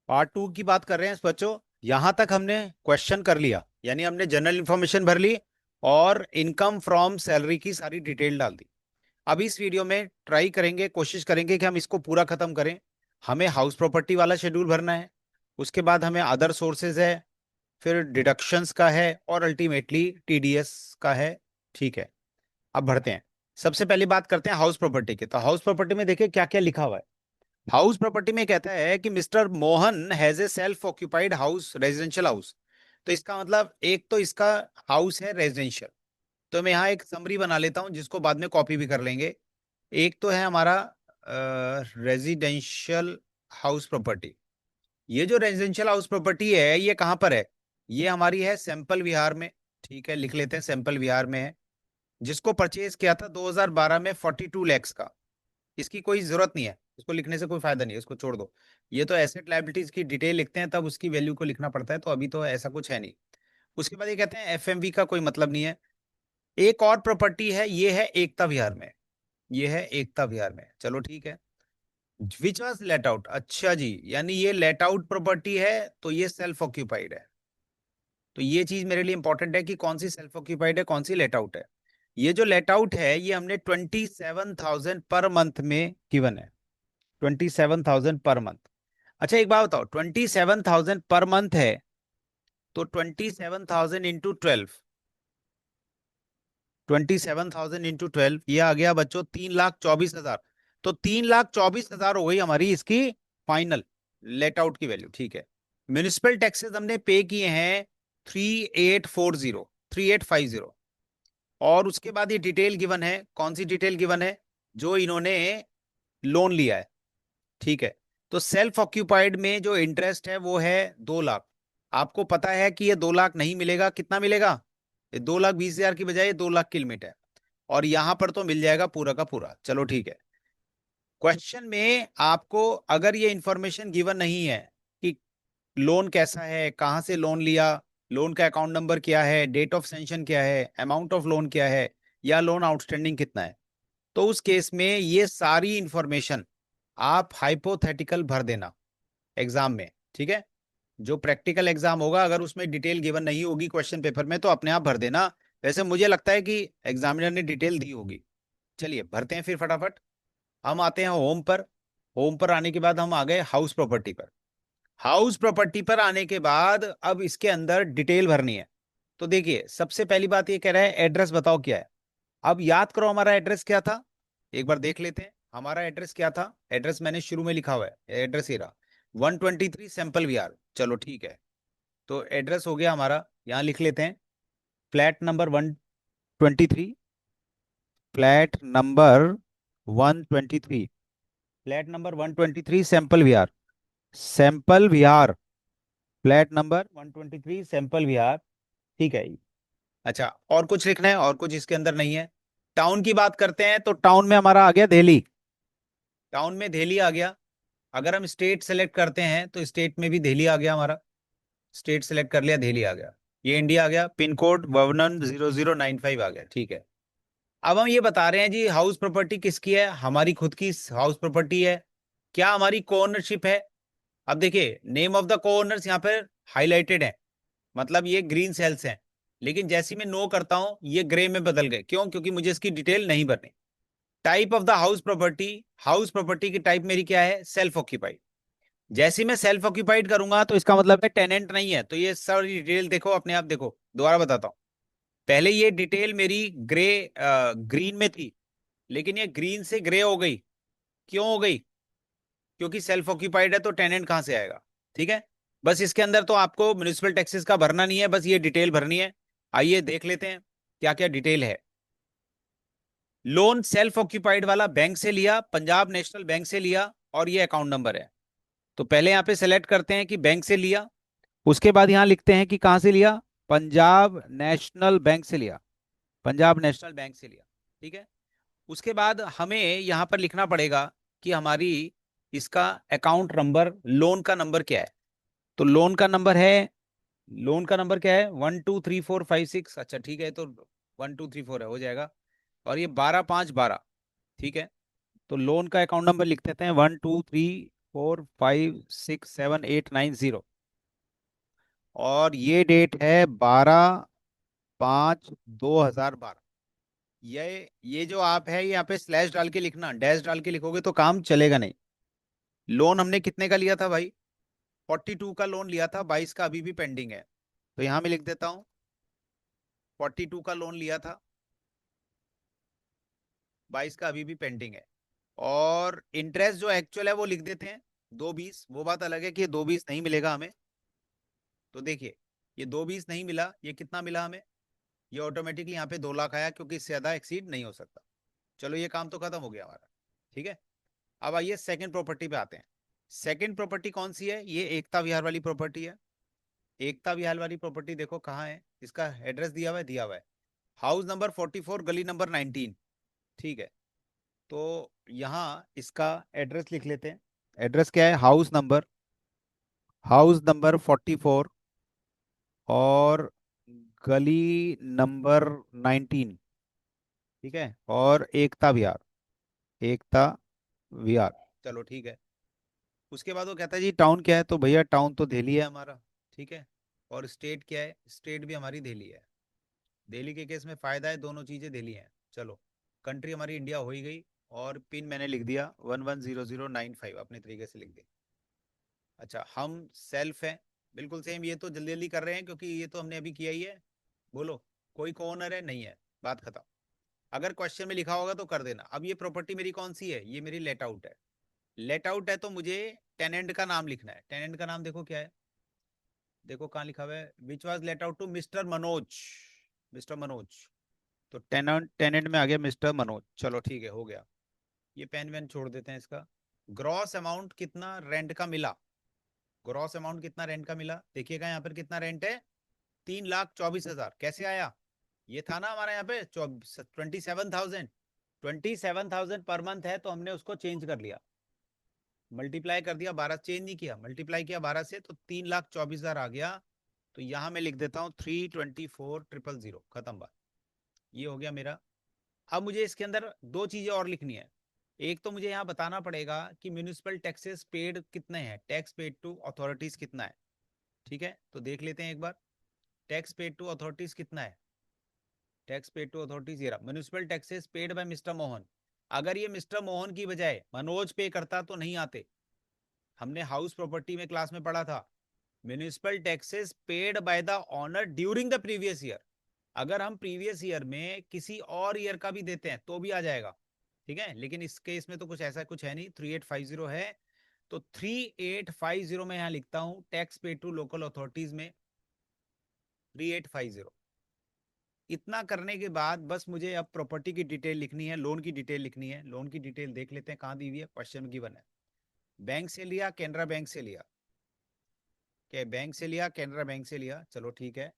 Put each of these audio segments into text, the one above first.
Part two की बात कर रहे हैं बच्चों। यहां तक हमने क्वेश्चन कर लिया, यानी हमने जनरल इंफॉर्मेशन भर ली और इनकम फ्रॉम सैलरी की सारी डिटेल डाल दी। अब इस वीडियो में ट्राई करेंगे, कोशिश करेंगे कि हम इसको पूरा खत्म करें। हमें हाउस प्रॉपर्टी वाला शेड्यूल भरना है, उसके बाद हमें अदर सोर्सेज है, फिर डिडक्शंस का है और अल्टीमेटली टीडीएस का है। ठीक है, अब भरते हैं। सबसे पहली बात करते हैं हाउस प्रॉपर्टी की। तो हाउस प्रॉपर्टी में देखिए क्या क्या लिखा हुआ है। हाउस प्रॉपर्टी में कहता है कि mister Mohan has a self occupied house, residential house. तो इसका मतलब एक तो इसका हाउस है रेजिडेंशियल। तो मैं यहाँ एक समरी बना लेता हूँ जिसको बाद में कॉपी भी कर लेंगे। एक तो है हमारा रेजिडेंशियल हाउस प्रॉपर्टी। ये जो रेजिडेंशियल हाउस प्रॉपर्टी है ये कहाँ पर है? ये हमारी है सैंपल विहार में। ठीक है, लिख लेते हैं सैंपल विहार में है। जिसको परचेज किया था 2012 में 42 लैक्स का। इसकी कोई जरूरत नहीं है, इसको लिखने से कोई फायदा नहीं है, इसको छोड़ दो। ये तो एसेट लायबिलिटीज की डिटेल लिखते हैं तब उसकी वैल्यू को लिखना पड़ता है, तो अभी तो ऐसा कुछ है नहीं। उसके बाद ये कहते हैं एफएमवी का कोई मतलब नहीं है। एक और प्रॉपर्टी है, ये है एकता विहार में। ये है एकता विहार में, चलो ठीक है। विच वॉज लेट आउट, अच्छा जी, यानी ये लेट आउट प्रॉपर्टी है, तो ये सेल्फ ऑक्यूपाइड है। तो ये चीज मेरे लिए इंपॉर्टेंट है कि कौन सी सेल्फ ऑक्यूपाइड है, कौन सी लेट आउट है। ये जो लेट आउट है ये हमने 27,000 पर मंथ में गिवन है। 27,000 पर मंथ। अच्छा एक बात बताओ, 27,000 पर मंथ है तो 27,000 इंटू 12, 27,000 इंटू 12 ये आ गया बच्चों 3,24,000। तो 3,24,000 हो गई हमारी इसकी फाइनल लेट आउट की वैल्यू। ठीक है, म्यूनिसिपल टैक्सेस हमने पे किए हैं 3840, 3850। और उसके बाद ये डिटेल गिवन है, कौन सी डिटेल गिवन है? जो इन्होंने लोन लिया है। ठीक है, तो सेल्फ ऑक्यूपाइड में जो इंटरेस्ट है वो है 2 लाख। आपको पता है कि ये 2 लाख नहीं मिलेगा, कितना मिलेगा? ये 2,20,000 की बजाय 2 लाख की लिमिट है। और यहां पर तो मिल जाएगा पूरा का पूरा। चलो ठीक है, क्वेश्चन में आपको अगर ये इंफॉर्मेशन गिवन नहीं है कि लोन कैसा है, कहां से लोन लिया, लोन का अकाउंट नंबर क्या है, डेट ऑफ सेंशन क्या है, अमाउंट ऑफ लोन क्या है, या लोन आउटस्टैंडिंग कितना है, तो उस केस में ये सारी इंफॉर्मेशन आप हाइपोथेटिकल भर देना एग्जाम में। ठीक है, जो प्रैक्टिकल एग्जाम होगा अगर उसमें डिटेल गिवन नहीं होगी क्वेश्चन पेपर में तो अपने आप भर देना। वैसे मुझे लगता है कि एग्जामिनर ने डिटेल दी होगी। चलिए भरते हैं फिर फटाफट। हम आते हैं होम पर। होम पर आने के बाद हम आ गए हाउस प्रॉपर्टी पर। हाउस प्रॉपर्टी पर आने के बाद अब इसके अंदर डिटेल भरनी है। तो देखिए सबसे पहली बात ये कह रहा है एड्रेस बताओ क्या है। अब याद करो हमारा एड्रेस क्या था, एक बार देख लेते हैं हमारा एड्रेस क्या था। एड्रेस मैंने शुरू में लिखा हुआ है, एड्रेस ये रहा 123 सैंपल विहार। चलो ठीक है, तो एड्रेस हो गया हमारा, यहाँ लिख लेते हैं flat number 123। Flat number 123, flat number 123 sample Vihar. Sample Vihar, flat number 123 sample Vihar. ठीक है। अच्छा और कुछ लिखना है? और कुछ इसके अंदर नहीं है। टाउन की बात करते हैं तो टाउन में हमारा आ गया दिल्ली। टाउन में दिल्ली आ गया। अगर हम स्टेट सेलेक्ट करते हैं तो स्टेट में भी दिल्ली आ गया हमारा। स्टेट सेलेक्ट कर लिया, दिल्ली आ गया। ये इंडिया आ गया, पिन कोड 110095 आ गया। ठीक है, अब हम ये बता रहे हैं जी हाउस प्रॉपर्टी किसकी है, हमारी खुद की हाउस प्रॉपर्टी है। क्या हमारी को ओनरशिप है? अब देखिए नेम ऑफ द को ओनर्स यहाँ पर हाईलाइटेड है, मतलब ये ग्रीन सेल्स हैं। लेकिन जैसे ही मैं नो करता हूं ये ग्रे में बदल गए, क्यों? क्योंकि मुझे इसकी डिटेल नहीं भरनी। Type of the house property, house property की टाइप मेरी क्या है? Self occupied. जैसे ही मैं सेल्फ ऑक्यूपाइड करूंगा तो इसका मतलब है टेनेंट नहीं है। तो ये सारी डिटेल देखो, अपने आप देखो, दोबारा बताता हूँ। पहले ये डिटेल मेरी ग्रे ग्रीन में थी, लेकिन ये ग्रीन से ग्रे हो गई। क्यों हो गई? क्योंकि सेल्फ ऑक्यूपाइड है तो टेनेंट कहां से आएगा? ठीक है, बस इसके अंदर तो आपको म्यूनिसिपल टैक्सेस का भरना नहीं है, बस ये डिटेल भरनी है। आइए देख लेते हैं क्या क्या डिटेल है। लोन सेल्फ ऑक्यूपाइड वाला बैंक से लिया, पंजाब नेशनल बैंक से लिया, और ये अकाउंट नंबर है। तो पहले यहाँ पे सेलेक्ट करते हैं कि बैंक से लिया। उसके बाद यहाँ लिखते हैं कि कहाँ से लिया, पंजाब नेशनल बैंक से लिया। पंजाब नेशनल बैंक से लिया। ठीक है, उसके बाद हमें यहाँ पर लिखना पड़ेगा कि हमारी इसका अकाउंट नंबर, लोन का नंबर क्या है। तो लोन का नंबर है, लोन का नंबर क्या है? 123456। अच्छा ठीक है, तो 1234 है, हो जाएगा। और ये 12,5,12। ठीक है, तो लोन का अकाउंट नंबर लिख देते हैं 456789 और ये डेट है 12/5/2012। ये जो आप है यहाँ पे स्लैश डाल के लिखना, डैश डाल के लिखोगे तो काम चलेगा नहीं। लोन हमने कितने का लिया था भाई? 42 का लोन लिया था, 22 का अभी भी पेंडिंग है। तो यहां मैं लिख देता हूं 42 का लोन लिया था, 22 का अभी भी पेंडिंग है। और इंटरेस्ट जो एक्चुअल है वो लिख देते हैं 220। वो बात अलग है कि ये 220 नहीं मिलेगा हमें। तो देखिए, ये 220 नहीं मिला, ये कितना मिला हमें? ये ऑटोमेटिकली यहाँ पे 2 लाख आया, क्योंकि इससे ज्यादा एक्सीड नहीं हो सकता। चलो ये काम तो खत्म हो गया हमारा। ठीक है, अब आइए सेकंड प्रॉपर्टी पे आते हैं। सेकंड प्रॉपर्टी कौन सी है? ये एकता विहार वाली प्रॉपर्टी है। एकता विहार वाली प्रॉपर्टी देखो कहाँ है, इसका एड्रेस दिया हुआ है हाउस नंबर 44 गली नंबर 19। ठीक है, तो यहाँ इसका एड्रेस लिख लेते हैं। एड्रेस क्या है? हाउस नंबर 44 और गली नंबर 19। ठीक है, और एकता विहार, एकता विहार। चलो ठीक है। उसके बाद वो कहता है जी टाउन क्या है? तो भैया टाउन तो दिल्ली है हमारा। ठीक है, और स्टेट क्या है? स्टेट भी हमारी दिल्ली है। दिल्ली के केस में फायदा है, दोनों चीजें दिल्ली हैं। चलो, कंट्री हमारी इंडिया हो ही गई। और पिन मैंने लिख दिया 110095, अपने तरीके से लिख दिया। अच्छा, हम सेल्फ है, बिल्कुल सेम। ये तो जल्दी जल्दी कर रहे हैं क्योंकि ये तो हमने अभी किया ही है। बोलो, कोई को ओनर है? नहीं है, बात खत्म। अगर क्वेश्चन में लिखा होगा तो कर देना। अब ये प्रॉपर्टी मेरी कौन सी है? ये मेरी लेट आउट है। लेट आउट है तो मुझे टेनेंट का नाम लिखना है। टेनेंट का नाम देखो क्या है, देखो कहाँ लिखा हुआ है, which was let out to mister Manoj. Mister Manoj, तो टेनेंट टेनेंट में आ गया मिस्टर मनोज। चलो ठीक है, हो गया। ये पेन वेन छोड़ देते हैं इसका। ग्रॉस अमाउंट कितना रेंट का मिला? ग्रॉस अमाउंट कितना रेंट का मिला? देखिएगा यहाँ पर कितना रेंट है, 3,24,000। कैसे आया? ये था ना हमारा यहाँ पे 27,000। 27,000 पर मंथ है, तो हमने उसको चेंज कर लिया, मल्टीप्लाई कर दिया 12। चेंज नहीं किया, मल्टीप्लाई किया 12 से, तो 3,24,000 आ गया। तो यहां मैं लिख देता हूँ 324,000। खत्म बात। ये हो गया मेरा। अब मुझे इसके अंदर दो चीजें और लिखनी है। एक तो मुझे यहाँ बताना पड़ेगा कि म्यूनिसिपल टैक्सेस पेड कितने हैं, टैक्स पेड टू अथॉरिटीज कितना है। ठीक है, तो देख लेते हैं एक बार, टैक्स पेड टू अथॉरिटीज कितना है। टैक्स पेड टू अथॉरिटीज ये रहा, municipal taxes paid bye mister Mohan. अगर ये मिस्टर मोहन की बजाय मनोज पे करता तो नहीं आते। हमने हाउस प्रॉपर्टी में क्लास में पढ़ा था, municipal taxes paid by the owner during the previous year. अगर हम प्रीवियस ईयर में किसी और ईयर का भी देते हैं तो भी आ जाएगा। ठीक है, लेकिन इस केस में तो कुछ ऐसा कुछ है नहीं, 3850 है। तो 3850 में यहां लिखता हूं टैक्स पे टू लोकल अथॉरिटीज में 3850। इतना करने के बाद बस मुझे अब प्रॉपर्टी की डिटेल लिखनी है, लोन की डिटेल लिखनी है। लोन की डिटेल देख लेते हैं कहां दी हुई है, क्वेश्चन गिवन है। बैंक से लिया, कैनरा बैंक से लिया, क्या बैंक से लिया, कैनरा बैंक से लिया। चलो ठीक है,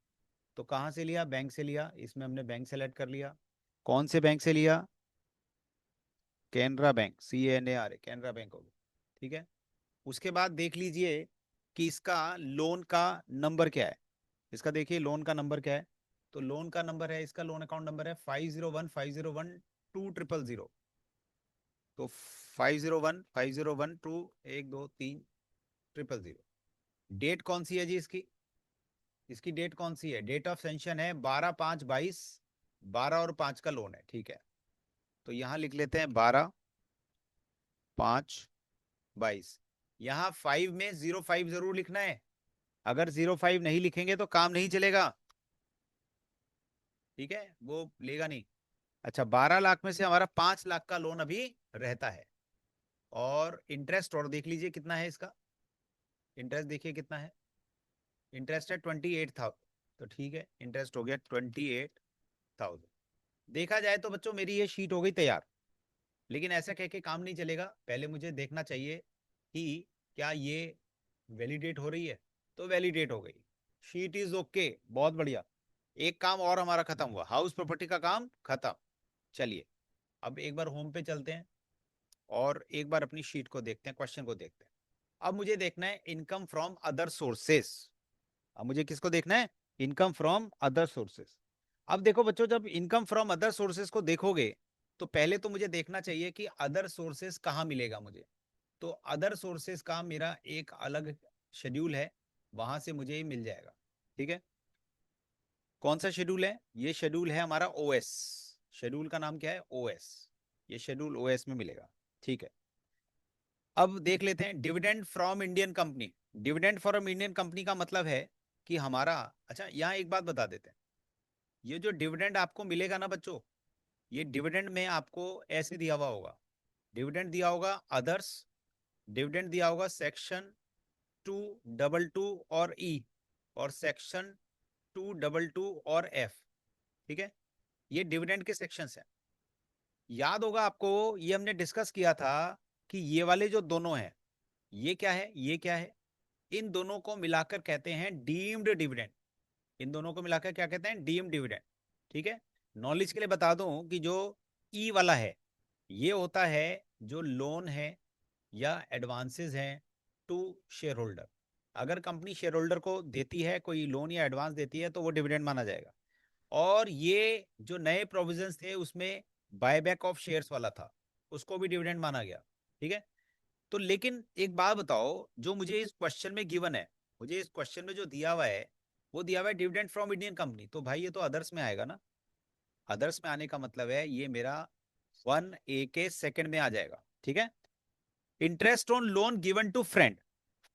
तो कहां से लिया? बैंक से लिया। इसमें हमने बैंक सेलेक्ट कर लिया। कौन से बैंक से लिया? Canara bank, CNARA, Canara bank होगा। ठीक है, उसके बाद देख लीजिए कि इसका लोन का नंबर क्या है। इसका देखिए लोन का नंबर क्या है। तो लोन का नंबर है, इसका लोन अकाउंट नंबर है 501501200। तो 5015012 1 2 3 000। डेट कौन सी है जी इसकी? इसकी डेट कौन सी है? डेट ऑफ सेंशन है 12/5/22। 12 और 5 का लोन है। ठीक है, तो यहां लिख लेते हैं 12/5/22। यहां 5 में 05 जरूर लिखना है। अगर 05 नहीं लिखेंगे तो काम नहीं चलेगा। ठीक है, वो लेगा नहीं। अच्छा, 12 लाख में से हमारा 5 लाख का लोन अभी रहता है। और इंटरेस्ट और देख लीजिए कितना है इसका। इंटरेस्ट देखिए कितना है, इंटरेस्ट है 28,000। तो ठीक है, इंटरेस्ट हो गया 28,000। देखा जाए तो बच्चों मेरी ये शीट हो गई तैयार। लेकिन ऐसा कह के काम नहीं चलेगा, पहले मुझे देखना चाहिए कि क्या ये वैलिडेट हो रही है। तो वैलिडेट हो गई, शीट इज ओके, बहुत बढ़िया। एक काम और हमारा खत्म हुआ, हाउस प्रॉपर्टी का काम खत्म। चलिए, अब एक बार होम पे चलते हैं और एक बार अपनी शीट को देखते हैं, क्वेश्चन को देखते हैं। अब मुझे देखना है इनकम फ्रॉम अदर सोर्सेस। अब मुझे किसको देखना है? Income from other sources. अब देखो बच्चों, जब इनकम फ्रॉम अदर सोर्सेस को देखोगे तो पहले तो मुझे देखना चाहिए कि अदर सोर्सेस कहां मिलेगा मुझे। तो अदर सोर्सेस का मेरा एक अलग शेड्यूल है, वहां से मुझे ये मिल जाएगा। ठीक है, कौन सा शेड्यूल है? ये शेड्यूल है हमारा ओएस। शेड्यूल का नाम क्या है? ओएस। ये शेड्यूल ओएस में मिलेगा। ठीक है, अब देख लेते हैं dividend from Indian company. Dividend from Indian company का मतलब है कि हमारा, अच्छा यहाँ एक बात बता देते हैं, ये जो डिविडेंड आपको मिलेगा ना बच्चों, ये डिविडेंड में आपको ऐसे दिया हुआ होगा, डिविडेंड दिया होगा अदर्स, डिविडेंड दिया होगा सेक्शन 222 और ई, और सेक्शन 222 और एफ। ठीक है, ये डिविडेंड के सेक्शंस हैं। याद होगा आपको, ये हमने डिस्कस किया था कि ये वाले जो दोनों हैं, ये क्या है, ये क्या है, इन दोनों को मिलाकर कहते हैं डीम्ड डिविडेंड। इन दोनों को मिलाकर क्या कहते हैं? Deemed dividend. ठीक है, नॉलेज के लिए बता दूं कि जो ई वाला है, ये होता है जो लोन है या एडवांसेस हैं टू शेयर होल्डर। अगर कंपनी शेयर होल्डर को देती है कोई लोन या एडवांस देती है तो वो डिविडेंड माना जाएगा। और ये जो नए प्रोविजंस थे उसमें बायबैक ऑफ शेयर्स वाला था, उसको भी डिविडेंड माना गया। ठीक है, तो लेकिन एक बात बताओ, जो मुझे इस क्वेश्चन में गिवन है, मुझे इस क्वेश्चन में जो दिया हुआ है, वो दिया हुआ है डिविडेंड फ्रॉम इंडियन कंपनी, तो भाई ये तो अदर्स में आएगा ना। अदर्स में आने का मतलब है ये मेरा 1A के सेकंड में आ जाएगा। ठीक है, interest on loan given to friend,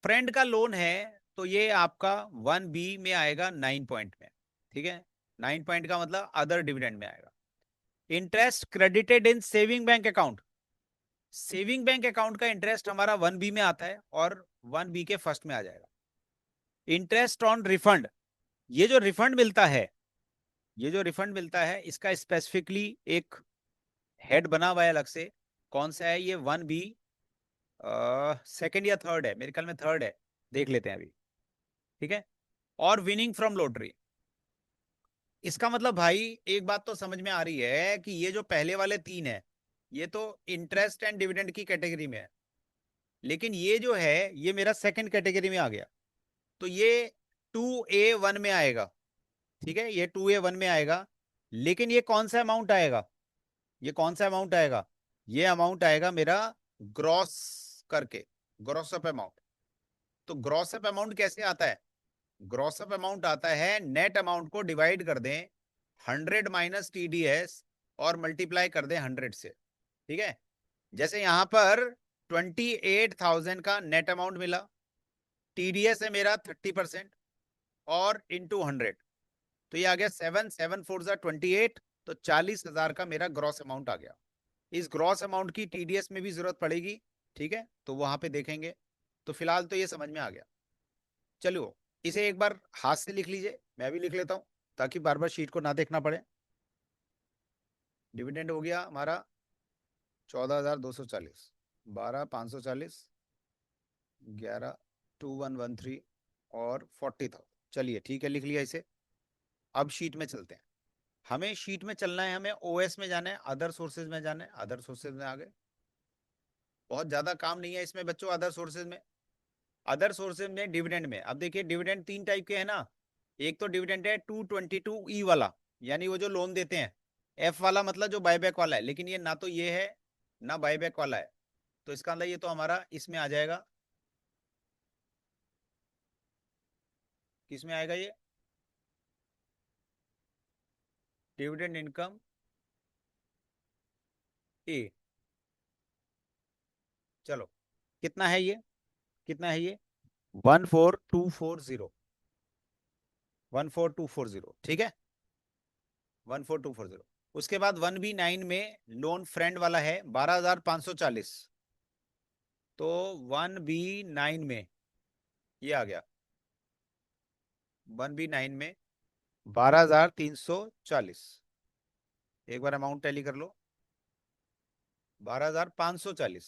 friend का लोन है, तो ये आपका 1B में आएगा 9 पॉइंट में। ठीक है, 9 पॉइंट का मतलब अदर डिविडेंड में आएगा। Interest credited in saving bank account, saving bank account का इंटरेस्ट हमारा 1B में आता है और 1B के फर्स्ट में आ जाएगा। इंटरेस्ट ऑन रिफंड, ये जो रिफंड मिलता है, ये जो रिफंड मिलता है इसका स्पेसिफिकली एक हेड बना हुआ है अलग से। कौन सा है ये? 1B सेकंड या थर्ड है, मेरे ख्याल में थर्ड है, देख लेते हैं अभी। ठीक है, और विनिंग फ्रॉम लॉटरी, इसका मतलब भाई एक बात तो समझ में आ रही है कि ये जो पहले वाले तीन है, ये तो इंटरेस्ट एंड डिविडेंड की कैटेगरी में है, लेकिन ये जो है ये मेरा सेकंड कैटेगरी में आ गया, तो ये 2A1 में आएगा। ठीक है, ये 2A1 में आएगा, लेकिन ये कौन सा अमाउंट आएगा? ये कौन सा अमाउंट आएगा? ये अमाउंट आएगा मेरा ग्रॉस करके, ग्रॉस अप अमाउंट। तो ग्रॉस अप अमाउंट कैसे आता है? ग्रॉस अप अमाउंट आता है, नेट अमाउंट को डिवाइड कर दें 100 माइनस TDS और मल्टीप्लाई कर दें 100 से। ठीक है, जैसे यहां पर 28,000 का नेट अमाउंट मिला, TDS है मेरा 30% और इंटू 100, तो ये आ गया 7 7 4 28, तो 40,000 का मेरा ग्रॉस अमाउंट आ गया। इस ग्रॉस अमाउंट की TDS में भी जरूरत पड़ेगी। ठीक है, तो वहां पे देखेंगे। तो फिलहाल तो ये समझ में आ गया। चलो इसे एक बार हाथ से लिख लीजिए, मैं भी लिख लेता हूं ताकि बार बार शीट को ना देखना पड़े। डिविडेंड हो गया हमारा 14,240, 12,540, 11,2,113 और 40,000। चलिए ठीक है, लिख लिया इसे। अब शीट में चलते हैं। हमें शीट में चलना है, हमें ओएस में जाना है, अदर सोर्सेज में जाना है। अदर सोर्सेज में आ गए, बहुत ज्यादा काम नहीं है इसमें बच्चों। अदर सोर्सेज में, अदर सोर्सेज में डिविडेंड में, अब देखिए डिविडेंड तीन टाइप के हैं ना। एक तो डिविडेंड है 222E वाला, यानी वो जो लोन देते हैं। एफ वाला मतलब जो बायबैक वाला है, लेकिन ये ना तो ये है ना बायबैक वाला है, तो इसका मतलब ये तो हमारा इसमें आ जाएगा। किस में आएगा ये? डिविडेंड इनकम ए। चलो, कितना है ये? कितना है ये? 14240, 14240। ठीक है, 14240। उसके बाद 1B9 में लोन फ्रेंड वाला है 12,540, तो 1B9 में ये आ गया, 1B9 में 12,340। एक बार अमाउंट टैली कर लो, 12,540,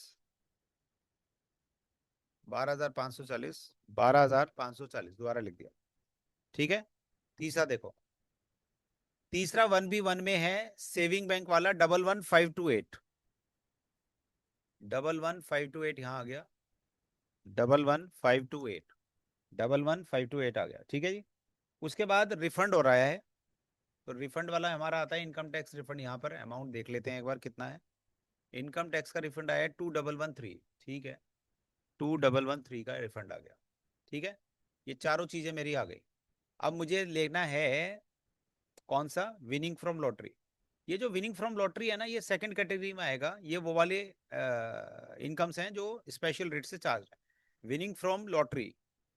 12,540, 12,540 दोबारा लिख दिया। ठीक है, तीसरा देखो, तीसरा 1B1 में है सेविंग बैंक वाला 11,158, 11,158 यहां आ गया, 11,158, 11,158 आ गया। ठीक है जी, उसके बाद रिफंड हो रहा है, तो रिफंड वाला हमारा आता है इनकम टैक्स रिफंड। यहाँ पर अमाउंट देख लेते हैं एक बार कितना है। इनकम टैक्स का रिफंड आया है 2,113। ठीक है, 2113 का रिफंड आ गया। ठीक है, ये चारों चीजें मेरी आ गई। अब मुझे लेना है कौन सा, विनिंग फ्रॉम लॉटरी। ये जो विनिंग फ्रॉम लॉटरी है ना, ये सेकंड कैटेगरी में आएगा। ये वो वाले इनकम्स हैं जो स्पेशल रेट से चार्ज है। विनिंग फ्रॉम लॉटरी,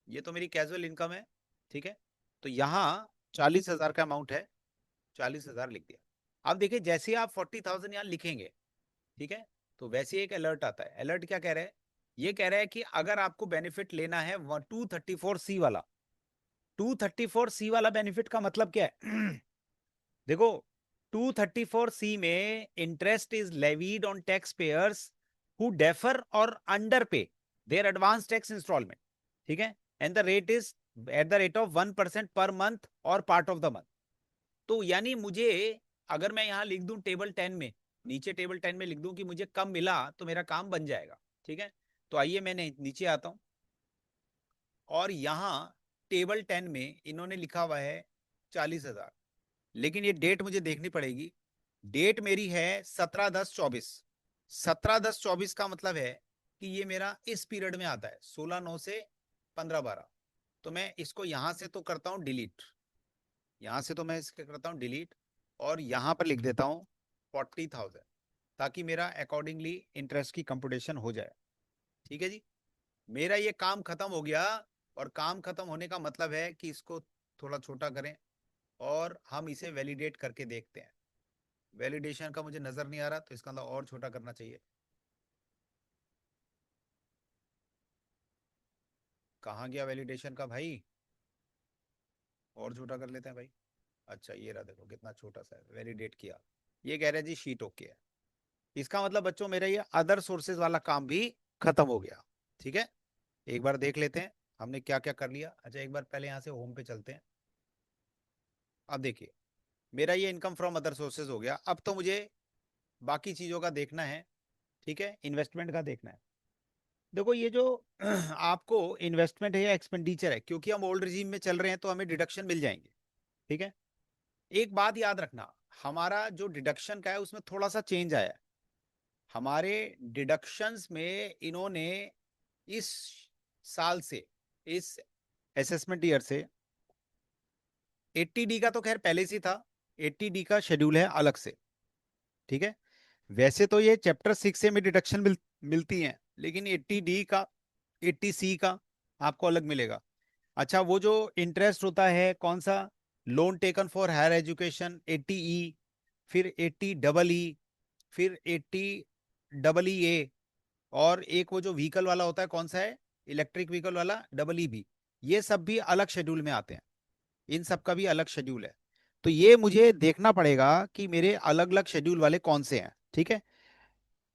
ये तो मेरी कैजुअल इनकम है। ठीक है, तो यहाँ 40,000 का अमाउंट है, 40,000 लिख दिया। अब देखिए, जैसे आप 40,000 यहाँ लिखेंगे, ठीक है, तो वैसे ही एक अलर्ट आता है। अलर्ट क्या कह रहा है, ये कह रहा है कि अगर आपको बेनिफिट लेना है 234C वाला, 234C वाला बेनिफिट का मतलब क्या है देखो, 234C में interest is levied on taxpayers who defer or underpay their advance tax instalment. ठीक है, and the rate is at the rate of 1% per month और पार्ट ऑफ द मंथ। तो यानी मुझे, अगर मैं यहां लिख दूं टेबल 10 में, नीचे टेबल 10 में लिख दूं कि मुझे कम मिला, तो मेरा काम बन जाएगा। ठीक है, तो आइए मैं नीचे आता हूं, और यहां टेबल 10 में इन्होंने लिखा हुआ है 40,000, लेकिन ये डेट मुझे देखनी पड़ेगी। डेट मेरी है 17/10/24। 17/10/24 का मतलब है कि ये मेरा इस पीरियड में आता है, 16/9 से 15/12। तो मैं इसको यहां से तो करता हूं डिलीट, यहां से तो मैं इसके करता हूं डिलीट, और यहां पर लिख देता हूं 40,000, ताकि मेरा अकॉर्डिंगली इंटरेस्ट की कंप्यूटेशन हो जाए। ठीक है जी, मेरा ये काम खत्म हो गया। और काम खत्म होने का मतलब है कि इसको थोड़ा छोटा करें और हम इसे वैलिडेट करके देखते हैं। वैलिडेशन का मुझे नजर नहीं आ रहा, तो इसका अंदर और छोटा करना चाहिए। कहाँ गया वैलिडेशन का भाई, और छोटा कर लेते हैं भाई। अच्छा, ये रहा, देखो कितना छोटा सा है, वैलिडेट किया। ये कह रहे हैं जी शीट ओके है। इसका मतलब बच्चों, मेरा ये अदर सोर्सेज वाला काम भी खत्म हो गया। ठीक है, एक बार देख लेते हैं हमने क्या क्या कर लिया। अच्छा, एक बार पहले यहाँ से होम पे चलते हैं। अब देखिए, मेरा ये इनकम फ्रॉम अदर सोर्सेज हो गया। अब तो मुझे बाकी चीजों का देखना है। ठीक है, इन्वेस्टमेंट का देखना है। देखो, ये जो आपको इन्वेस्टमेंट है या एक्सपेंडिचर है, क्योंकि हम ओल्ड रिजीम में चल रहे हैं तो हमें डिडक्शन मिल जाएंगे। ठीक है, एक बात याद रखना, हमारा जो डिडक्शन का है उसमें थोड़ा सा चेंज आया है। हमारे डिडक्शंस में इन्होंने इस साल से, इस असेसमेंट ईयर से, 80D का तो खैर पहले से था, 80D का शेड्यूल है अलग से। ठीक है, वैसे तो ये चैप्टर 6 में डिडक्शन मिलती हैं, लेकिन 80D का, 80C का आपको अलग मिलेगा। अच्छा, वो जो इंटरेस्ट होता है कौन सा, loan taken for higher education 80E, फिर 80EE, फिर 80EE, और एक वो जो व्हीकल वाला होता है कौन सा है, इलेक्ट्रिक व्हीकल वाला EEB, ये सब भी अलग शेड्यूल में आते हैं। इन सब का भी अलग शेड्यूल है। तो ये मुझे देखना पड़ेगा कि मेरे अलग अलग शेड्यूल वाले कौन से हैं। ठीक है,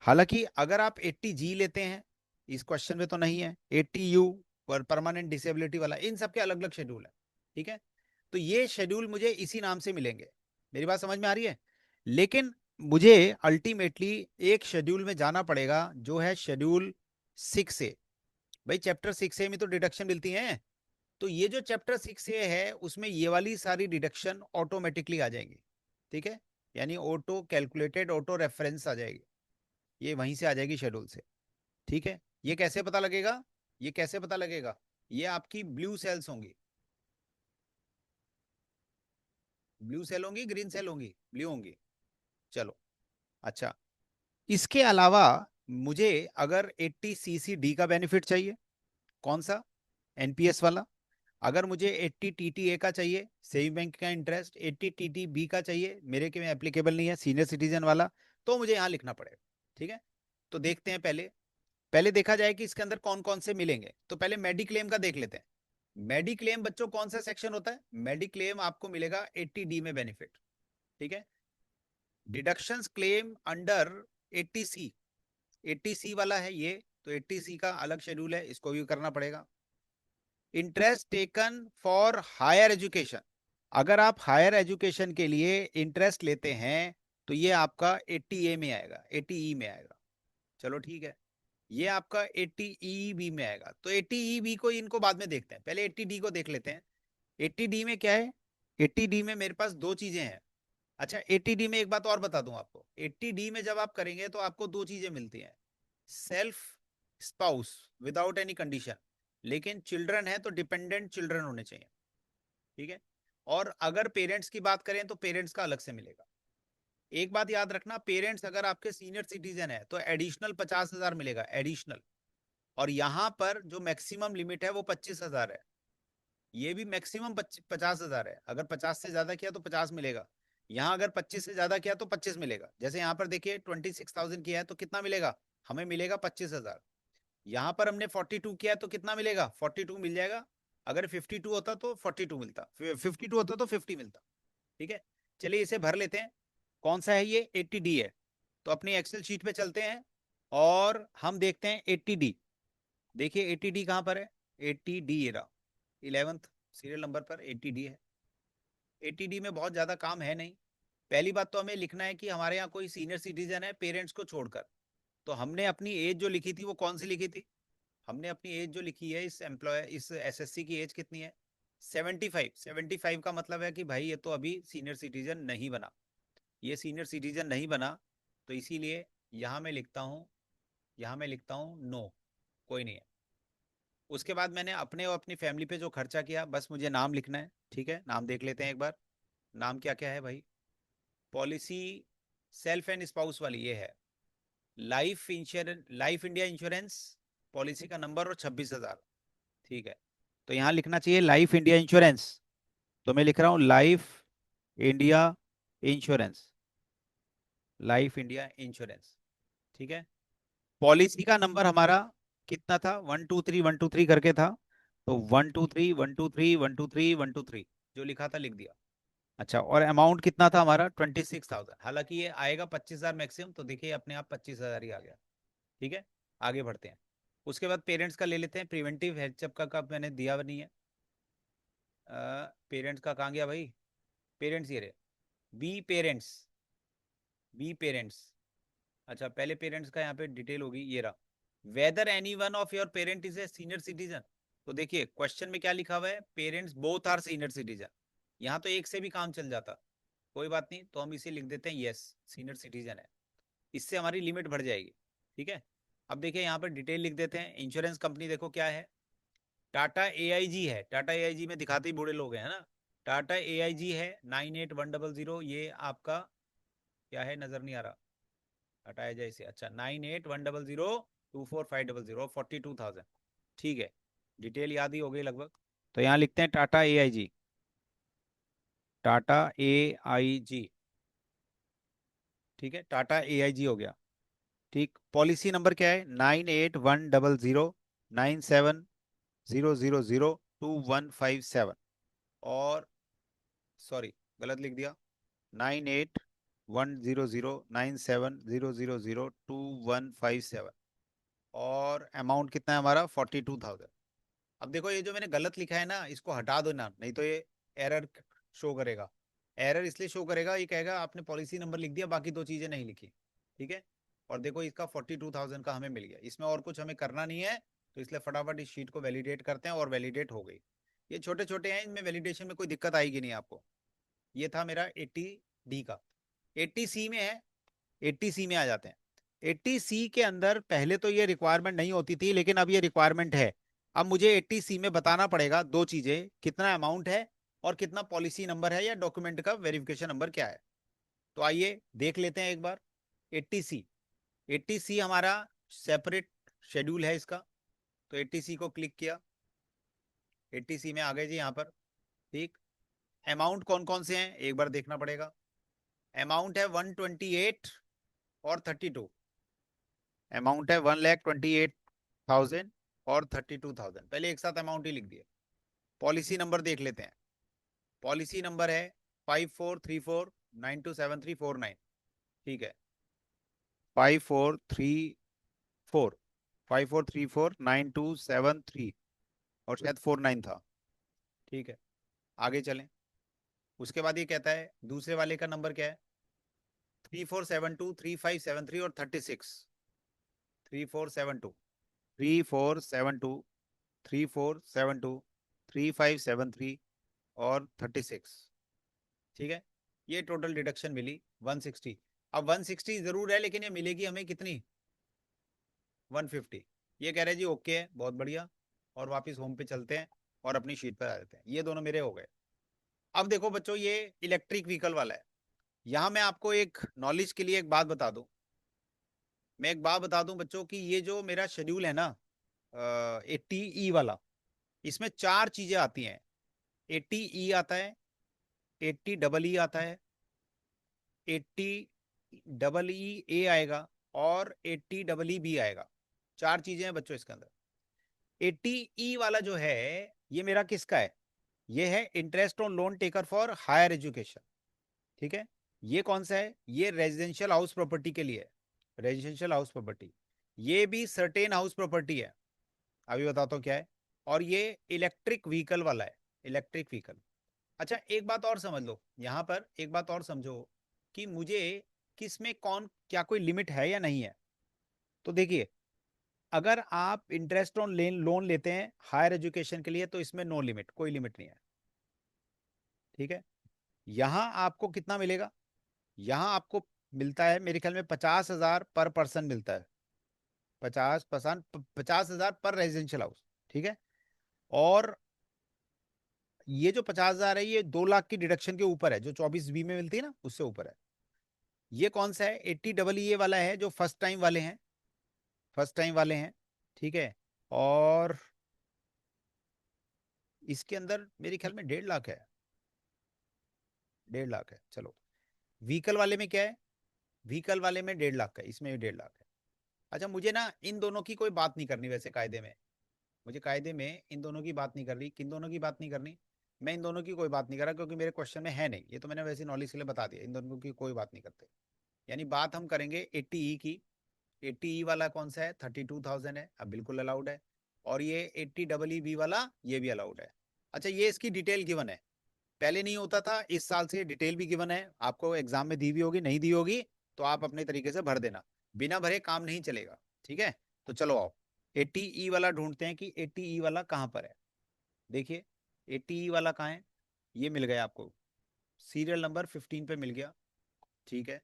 हालांकि अगर आप 80G लेते हैं, इस क्वेश्चन में तो नहीं है, 80U पर परमानेंट डिसेबिलिटी वाला, इन सब के अलग अलग शेड्यूल है। ठीक है, तो ये शेड्यूल मुझे इसी नाम से मिलेंगे। मेरी बात समझ में आ रही है, लेकिन मुझे अल्टीमेटली एक शेड्यूल में जाना पड़ेगा, जो है शेड्यूल 6A। भाई चैप्टर 6A में तो डिडक्शन मिलती है, तो ये जो चैप्टर 6A है उसमें ये वाली सारी डिडक्शन ऑटोमेटिकली आ जाएंगी। ठीक है, यानी ऑटो कैलकुलेटेड, ऑटो रेफरेंस आ जाएगी, ये वहीं से आ जाएगी शेड्यूल से। ठीक है, ये कैसे पता लगेगा, ये कैसे पता लगेगा, ये आपकी ब्लू सेल्स होंगी, ब्लू सेल होंगी, ग्रीन सेल होंगी, ब्लू होंगी। चलो, अच्छा, इसके अलावा मुझे अगर 80CCD का बेनिफिट चाहिए, कौन सा, एनपीएस वाला, अगर मुझे 80TTA का चाहिए, सेविंग बैंक का इंटरेस्ट, 80TTB का चाहिए, मेरे के में एप्लीकेबल नहीं है, सीनियर सिटीजन वाला, तो मुझे यहां लिखना पड़ेगा। ठीक है, तो देखते हैं, पहले पहले देखा जाए कि इसके अंदर कौन कौन से मिलेंगे। तो पहले मेडिक्लेम का देख लेते हैं। मेडिक्लेम बच्चों कौन सा सेक्शन होता है, मेडिक्लेम आपको मिलेगा 80D में बेनिफिट। ठीक है, deductions claim under 80C, 80C वाला है ये, तो 80C का अलग शेड्यूल है, इसको भी करना पड़ेगा। Interest taken for higher education, अगर आप हायर एजुकेशन के लिए इंटरेस्ट लेते हैं तो ये आपका 80A में आएगा, 80E में आएगा। चलो ठीक है, ये आपका 80EB में आएगा। तो 80EB को, इनको बाद में देखते हैं, पहले 80D को देख लेते हैं। 80D में क्या है, 80D में मेरे पास दो चीजें हैं। अच्छा, 80D में एक बात और बता दूं आपको, 80D में जब आप करेंगे तो आपको दो चीजें मिलती हैं, self spouse without any condition, लेकिन चिल्ड्रन है तो डिपेंडेंट चिल्ड्रन होने चाहिए, ठीक है। और अगर पेरेंट्स की बात करें तो पेरेंट्स का अलग से मिलेगा। एक बात याद रखना, पेरेंट्स अगर आपके सीनियर सिटीजन है तो एडिशनल 50,000 मिलेगा, एडिशनल। और यहाँ पर जो मैक्सिमम लिमिट है वो 25,000 है, ये भी मैक्सिमम 50,000 है। अगर 50 से ज्यादा किया तो 50 मिलेगा, यहाँ अगर 25 से ज्यादा किया तो 25 मिलेगा। जैसे यहाँ पर देखिए 26,000 किया है तो कितना मिलेगा, हमें मिलेगा 25,000। यहाँ पर हमने 42 किया है तो कितना मिलेगा, 42 मिल जाएगा। अगर 52 होता तो 42 मिलता, 52 होता तो 50 मिलता, ठीक है। चलिए इसे भर लेते हैं। कौन सा है ये, 80D है। तो अपनी एक्सेल शीट पे चलते हैं और हम देखते हैं 80D। देखिए 80D कहाँ पर है, 80D ये रहा, 11th सीरियल नंबर पर 80D है। 80D में बहुत ज्यादा काम है नहीं। पहली बात तो हमें लिखना है कि हमारे यहाँ कोई सीनियर सिटीजन है पेरेंट्स को छोड़कर। तो हमने अपनी एज जो लिखी थी वो कौन सी लिखी थी, हमने अपनी एज जो लिखी है इस एम्प्लॉय इस एसएससी की एज कितनी है, 75। 75 का मतलब है कि भाई ये तो अभी सीनियर सिटीजन नहीं बना, ये सीनियर सिटीजन नहीं बना। तो इसीलिए यहाँ मैं लिखता हूँ, यहाँ मैं लिखता हूँ नो, कोई नहीं है। उसके बाद मैंने अपने और अपनी फैमिली पे जो खर्चा किया, बस मुझे नाम लिखना है, ठीक है। नाम देख लेते हैं एक बार, नाम क्या क्या है भाई। पॉलिसी सेल्फ एंड स्पाउस वाली ये है, life insurance, life India insurance, policy का नंबर और 26,000, ठीक है। तो यहाँ लिखना चाहिए लाइफ इंडिया इंश्योरेंस, तो मैं लिख रहा हूँ life India insurance, life India insurance, ठीक है। पॉलिसी का नंबर हमारा कितना था, 123 123 करके था, तो 123 123 123 123 जो लिखा था लिख दिया। अच्छा, और अमाउंट कितना था हमारा, 26,000। हालांकि ये आएगा 25,000 मैक्सिमम, तो देखिए अपने आप 25,000 ही आ गया, ठीक है। आगे बढ़ते हैं। उसके बाद पेरेंट्स का ले लेते हैं, प्रिवेंटिव हेल्थ चेकअप का मैंने दिया नहीं है। पेरेंट्स का कहाँ गया भाई, पेरेंट्स ये रहे, बी पेरेंट्स, बी पेरेंट्स। अच्छा पहले पेरेंट्स का यहाँ पे डिटेल होगी, ये रहा, whether any one of your parent is a senior citizen. तो देखिए क्वेश्चन में क्या लिखा हुआ है, parents both are senior citizen. यहाँ तो एक से भी काम चल जाता, कोई बात नहीं, तो हम इसे लिख देते हैं यस सीनियर सिटीजन है, इससे हमारी लिमिट बढ़ जाएगी, ठीक है। अब देखिए यहाँ पर डिटेल लिख देते हैं। इंश्योरेंस कंपनी देखो क्या है, टाटा एआईजी है। टाटा एआईजी में दिखाते ही बूढ़े लोग हैं ना, टाटा एआईजी है 98100, ये आपका क्या है नजर नहीं आ रहा, हटाया जाए इसे। अच्छा 9810024500, 42,000, ठीक है। डिटेल याद ही हो गई लगभग। तो यहाँ लिखते हैं टाटा एआईजी, टाटा एआईजी, ठीक है, टाटा एआईजी हो गया, ठीक। पॉलिसी नंबर क्या है, 9810970002 157। और सॉरी गलत लिख दिया, 981009700002 157। और अमाउंट कितना है हमारा, 42,000। अब देखो ये जो मैंने गलत लिखा है ना, इसको हटा दो ना, नहीं तो ये एरर शो करेगा। एरर इसलिए शो करेगा, ये कहेगा आपने पॉलिसी नंबर लिख दिया बाकी दो चीजें नहीं लिखी, ठीक है। और देखो इसका 42,000 का हमें मिल गया, इसमें और कुछ हमें करना नहीं है, तो इसलिए फटाफट इस शीट को वैलिडेट करते हैं, और वैलिडेट हो गई। ये छोटे छोटे हैं, इनमें वैलिडेशन में कोई दिक्कत आएगी नहीं आपको। ये था मेरा 80D का। 80C में है, 80C में आ जाते हैं। 80C के अंदर पहले तो ये रिक्वायरमेंट नहीं होती थी, लेकिन अब ये रिक्वायरमेंट है। अब मुझे 80C में बताना पड़ेगा दो चीजें, कितना अमाउंट है और कितना पॉलिसी नंबर है या डॉक्यूमेंट का वेरिफिकेशन नंबर क्या है। तो आइए देख लेते हैं एक बार। 80C, 80C हमारा सेपरेट शेड्यूल है इसका। तो 80C को क्लिक किया, 80C में आ गए जी यहाँ पर, ठीक। अमाउंट कौन कौन से हैं एक बार देखना पड़ेगा। अमाउंट है 128 और 32, अमाउंट है 1,28,000 और 32,000, पहले एक साथ अमाउंट ही लिख दिया। पॉलिसी नंबर देख लेते हैं, पॉलिसी नंबर है 5434927349, ठीक है, 54349273, और शायद 49 था, ठीक है। आगे चलें। उसके बाद ये कहता है दूसरे वाले का नंबर क्या है, 34723573 और 36, 3472 3472 3573 और 36, ठीक है। ये टोटल डिडक्शन मिली 160। अब 160 जरूर है, लेकिन ये मिलेगी हमें कितनी, 150, ये कह रहे जी ओके है, बहुत बढ़िया। और वापस होम पे चलते हैं और अपनी शीट पर आ जाते हैं। ये दोनों मेरे हो गए। अब देखो बच्चों, ये इलेक्ट्रिक व्हीकल वाला है। यहाँ मैं आपको एक नॉलेज के लिए एक बात बता दूं। मैं एक बात बता दूं बच्चों की, ये जो मेरा शेड्यूल है ना 80E वाला, इसमें चार चीजें आती हैं। 80E आता है, 80EE आता है, 80EE आएगा और 80EE आएगा। चार चीजें हैं बच्चों इसके अंदर। 80E वाला जो है, ये मेरा किसका है? ये है interest on loan taker for higher education. ठीक है। ये कौन सा है? ये रेजिडेंशियल हाउस प्रॉपर्टी के लिए है। Residential house property. ये भी सर्टेन हाउस प्रॉपर्टी है। अभी बताता हूँ क्या है। और ये इलेक्ट्रिक व्हीकल वाला है। Electric vehicle. अच्छा, एक बात और समझ लो, यहाँ पर एक बात और समझो कि मुझे किसमें कौन क्या कोई लिमिट है या नहीं है। तो देखिए, अगर आप इंटरेस्ट ऑन लोन लेते हैं हायर एजुकेशन के लिए, तो इसमें नो लिमिट, कोई लिमिट नहीं है। ठीक है। यहाँ आपको कितना मिलेगा? यहाँ आपको मिलता है मेरे ख्याल में 50,000 पर पर्सन मिलता है। 50,000 पर रेजिडेंशियल हाउस। ठीक है। और ये जो 50,000 है, ये 2 लाख की डिडक्शन के ऊपर है, जो 24B में मिलती है ना, उससे ऊपर है। ये कौन सा है? 80EE वाला है, जो फर्स्ट टाइम वाले हैं। फर्स्ट टाइम वाले हैं। ठीक है। और इसके अंदर मेरे ख्याल में 1.5 लाख है। 1.5 लाख है। चलो, व्हीकल वाले में क्या है? व्हीकल वाले में 1.5 लाख है, इसमें भी 1.5 लाख है। अच्छा, मुझे ना इन दोनों की कोई बात नहीं करनी वैसे कायदे में। मुझे कायदे में इन दोनों की बात नहीं करनी। किन दोनों की बात नहीं करनी? मैं इन दोनों की कोई बात नहीं कर रहा, क्योंकि मेरे क्वेश्चन में है नहीं। ये तो मैंने वैसे नॉलेज के लिए बता दिया, इन दोनों की कोई बात नहीं करते। यानी बात हम करेंगे 80E की। 80E वाला कौन सा है? 32,000 है, अब बिल्कुल अलाउड है। और ये 80EE वाला, ये भी अलाउड है। अच्छा, ये इसकी डिटेल गिवन है। पहले नहीं होता था, इस साल से डिटेल भी गिवन है। आपको एग्जाम में दी भी होगी, नहीं दी होगी तो आप अपने तरीके से भर देना। बिना भरे काम नहीं चलेगा। ठीक है। तो चलो आओ, 80E वाला ढूंढते हैं कि 80E वाला कहाँ पर है। देखिए, 80E वाला कहाँ है? ये मिल गया आपको, सीरियल नंबर 15 पे मिल गया। ठीक है।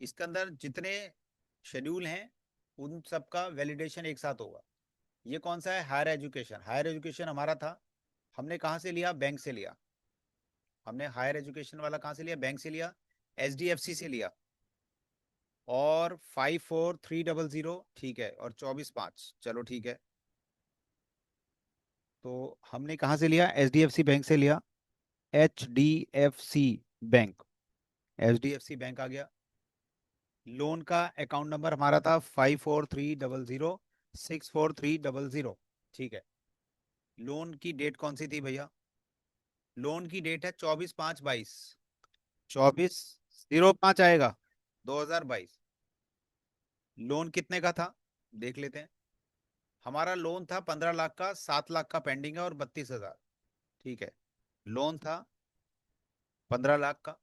इसके अंदर जितने शेड्यूल हैं, उन सबका वैलिडेशन एक साथ होगा। ये कौन सा है? Higher education. हायर एजुकेशन हमारा था, हमने कहाँ से लिया? बैंक से लिया। हमने हायर एजुकेशन वाला कहाँ से लिया? बैंक से लिया, HDFC से लिया। और 54,300, ठीक है, और 24,500, चलो ठीक है। तो हमने कहाँ से लिया? HDFC बैंक से लिया। HDFC bank. HDFC बैंक आ गया। लोन का अकाउंट नंबर हमारा था 54,300,643,000। ठीक है। लोन की डेट कौन सी थी भैया? लोन की डेट है 24/5/22। 24/05 आएगा, 2022। लोन कितने का था? देख लेते हैं। हमारा लोन था 15 लाख का, 7 लाख का पेंडिंग है और 32,000। ठीक है। लोन था 15 लाख का,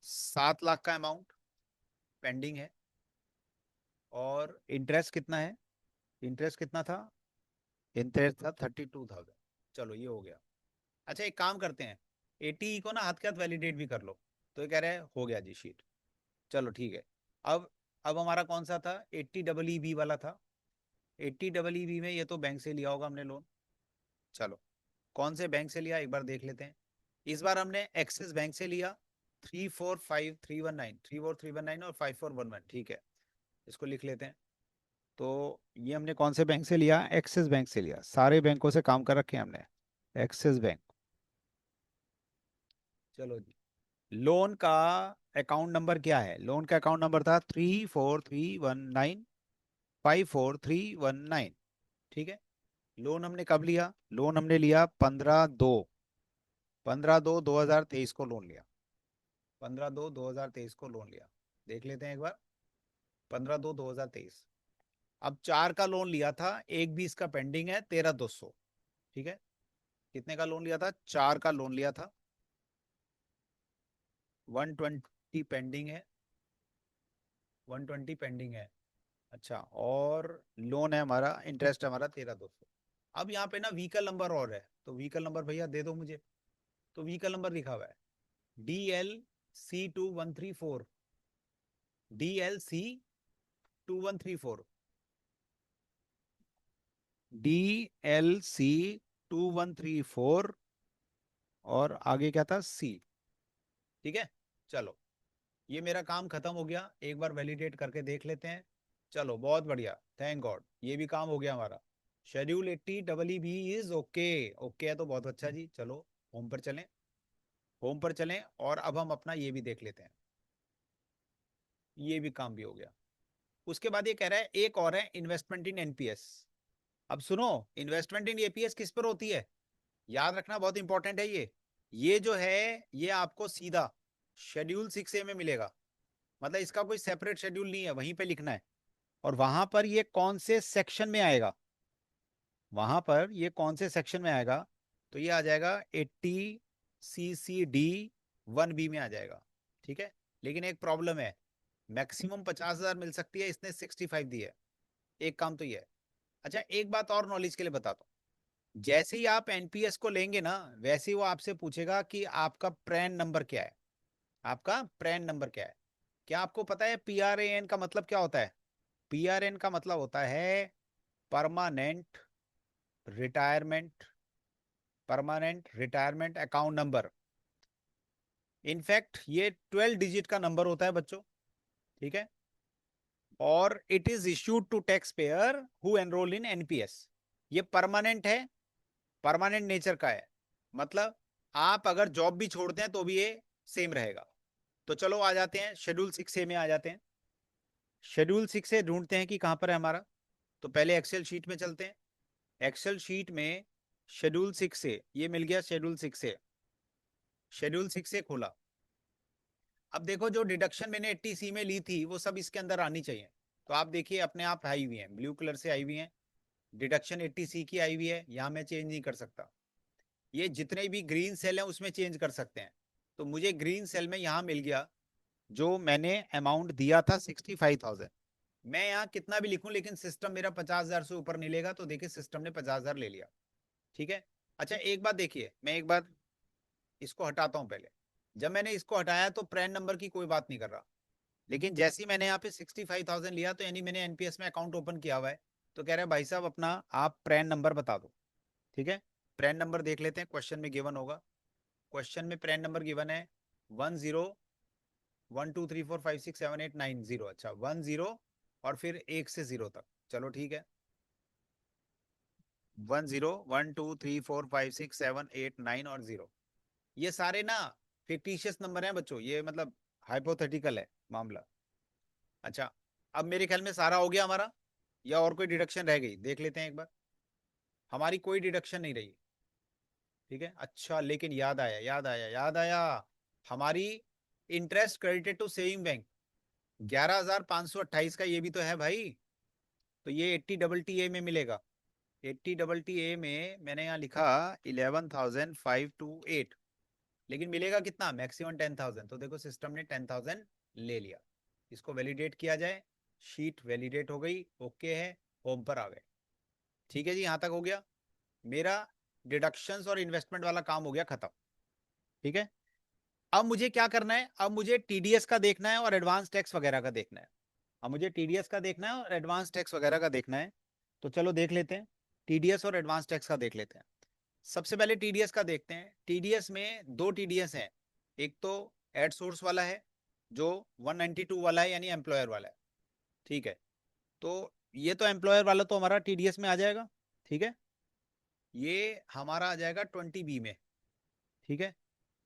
7 लाख का अमाउंट पेंडिंग है। और इंटरेस्ट कितना है? इंटरेस्ट कितना था? इंटरेस्ट था 32,000। चलो, ये हो गया। अच्छा, एक काम करते हैं, 80E को ना हाथ के हाथ वैलिडेट भी कर लो। तो ये कह रहे हैं हो गया जी शीट। चलो ठीक है। अब हमारा कौन सा था? 80EE वाला था। 80EE में ये तो बैंक से लिया होगा हमने लोन। चलो, कौन से बैंक से लिया एक बार देख लेते हैं। इस बार हमने एक्सिस बैंक से लिया। 345,319, 34319 और 5411। ठीक है, इसको लिख लेते हैं। तो ये हमने कौन से बैंक से लिया? एक्सिस बैंक से लिया। सारे बैंकों से काम कर रखे हैं हमने। Axis bank. चलो जी, लोन का अकाउंट नंबर क्या है? लोन का अकाउंट नंबर था 34319, 54,319। ठीक है। लोन हमने कब लिया? लोन हमने लिया 15/2, 15/2/2023 को लोन लिया। 15/2/2023 को लोन लिया। देख लेते हैं एक बार। 15/2/2023। अब 4 का लोन लिया था, एक भी इसका पेंडिंग है, 13,200। ठीक है। कितने का लोन लिया था? 4 का लोन लिया था, 120 पेंडिंग है। 120 पेंडिंग है। अच्छा, और लोन है हमारा, इंटरेस्ट है हमारा 13,200। अब यहाँ पे ना व्हीकल नंबर और है, तो व्हीकल नंबर भैया दे दो मुझे। तो व्हीकल नंबर लिखा हुआ है DLC 2134। DLC 2134। DLC2134 और आगे क्या था, C। ठीक है, चलो ये मेरा काम खत्म हो गया, एक बार वैलिडेट करके देख लेते हैं। चलो बहुत बढ़िया, थैंक गॉड, ये भी काम हो गया हमारा। शेड्यूल 80 डबल ई भी इज ओके। ओके है तो बहुत अच्छा जी, चलो होम पर चलें। होम पर चलें और अब हम अपना ये भी देख लेते हैं, ये भी काम भी हो गया। उसके बाद ये कह रहा है एक और है, इन्वेस्टमेंट इन एनपीएस। अब सुनो, इन्वेस्टमेंट इन एपीएस किस पर होती है, याद रखना, बहुत इंपॉर्टेंट है ये जो है ये आपको सीधा शेड्यूल 6A में मिलेगा। मतलब इसका कोई सेपरेट शेड्यूल नहीं है, वहीं पे लिखना है। और वहां पर ये कौन से सेक्शन में आएगा, वहां पर ये कौन से सेक्शन में आएगा, तो ये आ जाएगा 80 CCD 1B में आ जाएगा। ठीक है, लेकिन एक प्रॉब्लम है, मैक्सिमम 50,000 मिल सकती है, इसने 65 दी है। एक काम तो ये है। अच्छा एक बात और नॉलेज के लिए बताता हूँ, जैसे ही आप एनपीएस को लेंगे ना, वैसे ही वो आपसे पूछेगा कि आपका प्रैन नंबर क्या है। आपका प्रैन नंबर क्या है। क्या आपको पता है पीआरएएन का मतलब क्या होता है। पीआरएन का मतलब होता है permanent retirement, permanent retirement account number. In fact ये 12 डिजिट का नंबर होता है बच्चों। ठीक है, और it is issued to tax payer who enroll in NPS. ये परमानेंट है, परमानेंट नेचर का है, मतलब आप अगर जॉब भी छोड़ते हैं तो भी ये सेम रहेगा। तो चलो आ जाते हैं शेड्यूल 6A में, आ जाते हैं। शेड्यूल 6A ढूंढते हैं कि कहां पर है हमारा। तो पहले एक्सेल शीट में चलते हैं। एक्सेल शीट में शेड्यूल 6A ये मिल गया, शेड्यूल 6A। शेड्यूल 6A खोला। अब देखो जो डिडक्शन मैंने 80C में ली थी वो सब इसके अंदर आनी चाहिए। तो आप देखिए अपने आप आई हुई है, ब्लू कलर से आई हुई है, डिडक्शन 80C की आई हुई है, यहाँ मैं चेंज नहीं कर सकता। ये जितने भी ग्रीन सेल हैं उसमें चेंज कर सकते हैं। तो मुझे ग्रीन सेल में यहाँ मिल गया, जो मैंने अमाउंट दिया था 65,000। मैं यहाँ कितना भी लिखूं लेकिन सिस्टम मेरा 50,000 से ऊपर नहीं लेगा, तो देखिए सिस्टम ने 50,000 ले लिया। ठीक है। अच्छा एक बात देखिए, मैं एक बार इसको हटाता हूं पहले। जब मैंने इसको हटाया तो प्रैन नंबर की कोई बात नहीं कर रहा, लेकिन जैसे ही मैंने यहाँ पे 65,000 लिया तो यानी मैंने एनपीएस में अकाउंट ओपन किया हुआ है। तो कह रहे हैं भाई साहब अपना आप प्रैन नंबर बता दो। ठीक है, प्रैन नंबर देख लेते हैं, क्वेश्चन में गिवन होगा। क्वेश्चन में प्रैन नंबर गिवन है 10 1 2 3 4 5 6 7 8 9 0। अच्छा 10 और फिर 1 से 0 तक, चलो ठीक है। 10 1 2 3 4 5 6 7 8 9 और 0, ये सारे ना फिक्टिशियस नंबर हैं बच्चों, ये मतलब हाइपोथेटिकल है मामला। अच्छा अब मेरे ख्याल में सारा हो गया हमारा, या और कोई डिडक्शन रह गई, देख लेते हैं एक बार। हमारी कोई डिडक्शन नहीं रही। ठीक है, अच्छा लेकिन याद आया, याद आया, याद आया, हमारी interest credited to saving bank 11,528 का ये भी तो है भाई। तो ये 80 TTA में मिलेगा। 80 TTA में मैंने यहाँ लिखा 11,528, लेकिन मिलेगा कितना, मैक्सिमम 10,000। तो देखो सिस्टम ने 10,000 ले लिया। इसको वैलिडेट किया जाए, शीट वैलिडेट हो गई, ओके है, होम पर आ गए। ठीक है जी, यहां तक हो गया मेरा डिडक्शंस और इन्वेस्टमेंट वाला काम हो गया खत्म। ठीक है, अब मुझे क्या करना है, अब मुझे टीडीएस का देखना है और एडवांस टैक्स वगैरह का देखना है। अब मुझे टीडीएस का देखना है और एडवांस टैक्स वगैरह का देखना है। तो चलो देख लेते हैं, टीडीएस और एडवांस टैक्स का देख लेते हैं। सबसे पहले टीडीएस का देखते हैं। टीडीएस में दो टीडीएस हैं, एक तो एड सोर्स वाला है जो 192 वाला है, यानी एम्प्लॉयर वाला है। ठीक है, तो ये तो एम्प्लॉयर वाला तो हमारा टीडीएस में आ जाएगा। ठीक है, ये हमारा आ जाएगा 20B में। ठीक है,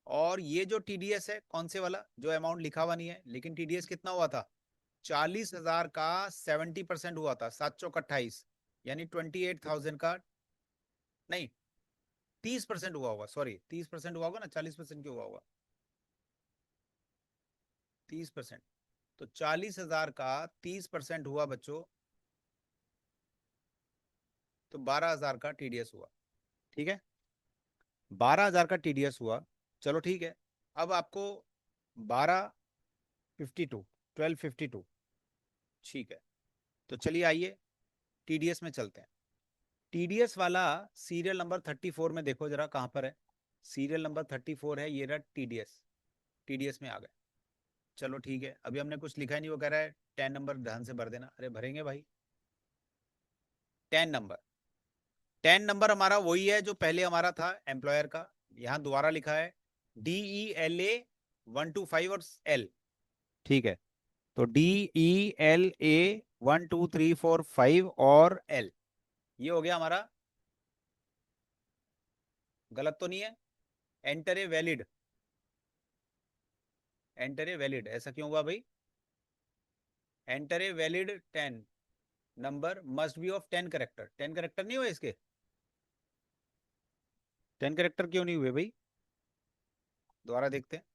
और ये जो टीडीएस है कौन से वाला, जो अमाउंट लिखा हुआ नहीं है, लेकिन टीडीएस कितना हुआ था, 40,000 का 70% हुआ था, 728, यानी 28,000 का, नहीं 30% हुआ होगा, सॉरी 30% हुआ होगा ना, 40% क्यों हुआ होगा, 30%। तो 40,000 का 30% हुआ बच्चों, तो 12,000 का टीडीएस हुआ। ठीक है, 12,000 का टीडीएस हुआ। चलो ठीक है, अब आपको 1252, 1252, ठीक है। तो चलिए आइए टीडीएस में चलते हैं। टीडीएस वाला सीरियल नंबर 34 में देखो जरा कहां पर है। सीरियल नंबर 34 है, ये रहा टीडीएस। टीडीएस में आ गए। चलो ठीक है, अभी हमने कुछ लिखा ही नहीं, वो कह रहा है 10 नंबर ध्यान से भर देना। अरे भरेंगे भाई, 10 नंबर। 10 नंबर हमारा वही है जो पहले हमारा था एम्प्लॉयर का, यहां दोबारा लिखा है DELA 1 to 5 और L। ठीक है, तो DELA 1 2 3 4 5 और L, ये हो गया हमारा। गलत तो नहीं है? Enter a valid, enter a valid, ऐसा क्यों हुआ भाई? Enter a valid 10 number must be of 10 character. 10 character नहीं हुए इसके? 10 करेक्टर क्यों नहीं हुए भाई? दोबारा देखते हैं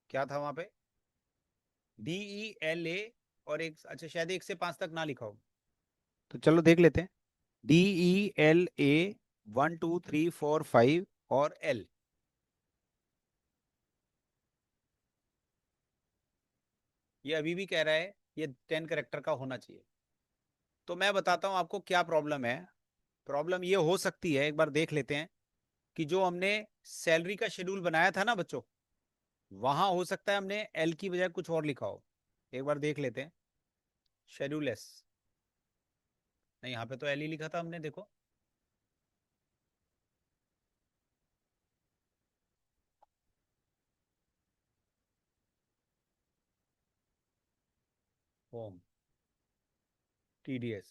क्या था वहां पे। DELA और एक, अच्छा शायद 1 से 5 तक ना लिखा हो, तो चलो देख लेते हैं। DELA 1 2 3 4 5 और L। ये अभी भी कह रहा है ये 10 करेक्टर का होना चाहिए। तो मैं बताता हूं आपको क्या प्रॉब्लम है। प्रॉब्लम ये हो सकती है, एक बार देख लेते हैं कि जो हमने सैलरी का शेड्यूल बनाया था ना बच्चों, वहां हो सकता है हमने एल की बजाय कुछ और लिखा हो। एक बार देख लेते हैं। शेड्यूल एस, नहीं यहाँ पे तो एल ही लिखा था हमने, देखो। होम, TDS,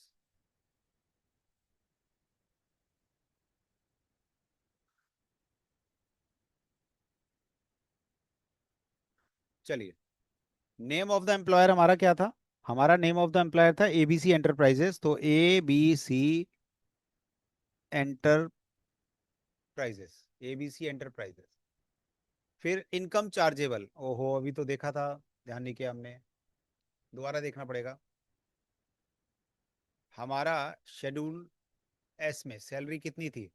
चलिए। नेम ऑफ द एम्प्लॉयर हमारा क्या था? हमारा नेम ऑफ द एम्प्लॉयर था ABC एंटरप्राइजेस, तो ABC एंटरप्राइजेस, ABC एंटरप्राइजेस। फिर इनकम चार्जेबल, ओहो अभी तो देखा था, ध्यान नहीं किया हमने, दोबारा देखना पड़ेगा। हमारा शेड्यूल एस में सैलरी कितनी थी,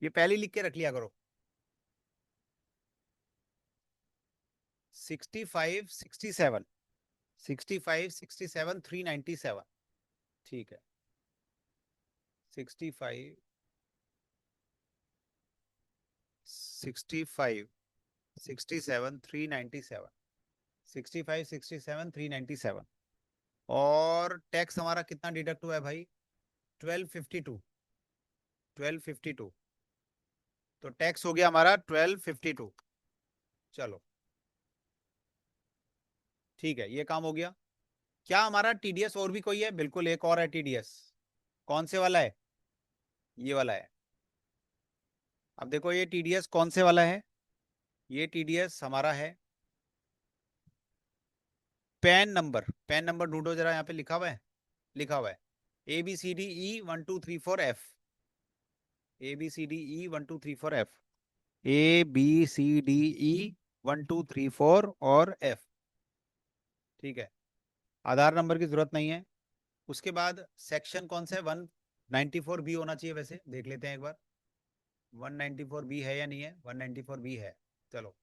ये पहले लिख के रख लिया करो। 65 67, 65 67 397। ठीक है, 65 67 397, 65 67 397। और टैक्स हमारा कितना डिडक्ट हुआ है भाई? 1252, 1252। तो टैक्स हो गया हमारा 1252। चलो ठीक है, ये काम हो गया। क्या हमारा TDS और भी कोई है? बिल्कुल, एक और है TDS। कौन से वाला है? ये वाला है। अब देखो ये TDS कौन से वाला है? ये TDS हमारा है पैन नंबर। पैन नंबर ढूंढो जरा, यहाँ पे लिखा हुआ है, लिखा हुआ है ABCDE 1 2 3 4 F, ABCDE 1 2 3 4 F, ABCDE 1 2 3 4 और F। ठीक है, आधार नंबर की जरूरत नहीं है। उसके बाद सेक्शन कौन सा है? 194B होना चाहिए, वैसे देख लेते हैं एक बार 194B है या नहीं है। 194B है, चलो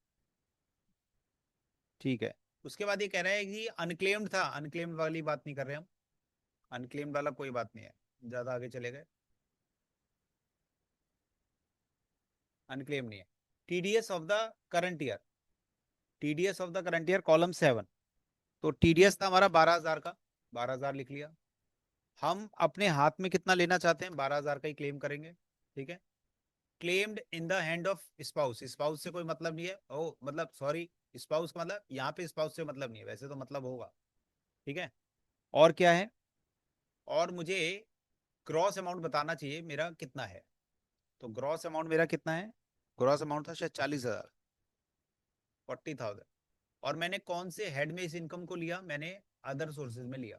ठीक है। उसके बाद ये कह रहा है कि अनक्लेम्ड था, अनक्लेम्ड वाली बात नहीं कर रहे हम, अनक्लेम्ड वाला कोई बात नहीं है, ज्यादा आगे चले गए। अनक्लेम नहीं है। TDS of the current year, TDS of the current year column 7। तो TDS था हमारा 12,000 का, 12,000 लिख लिया। हम अपने हाथ में कितना लेना चाहते हैं? 12,000 का ही क्लेम करेंगे। ठीक है, claimed in the hand of spouse. Spouse से कोई मतलब नहीं है, ओ मतलब सॉरी, स्पाउस का मतलब यहाँ पे स्पाउस से मतलब नहीं है, वैसे तो मतलब होगा। ठीक है, और क्या है? और मुझे ग्रॉस अमाउंट बताना चाहिए मेरा कितना है। तो ग्रॉस अमाउंट मेरा कितना है? ग्रॉस अमाउंट था शायद 40,000, 40,000। और मैंने कौन से हेड में इस इनकम को लिया? मैंने अदर सोर्सेज में लिया।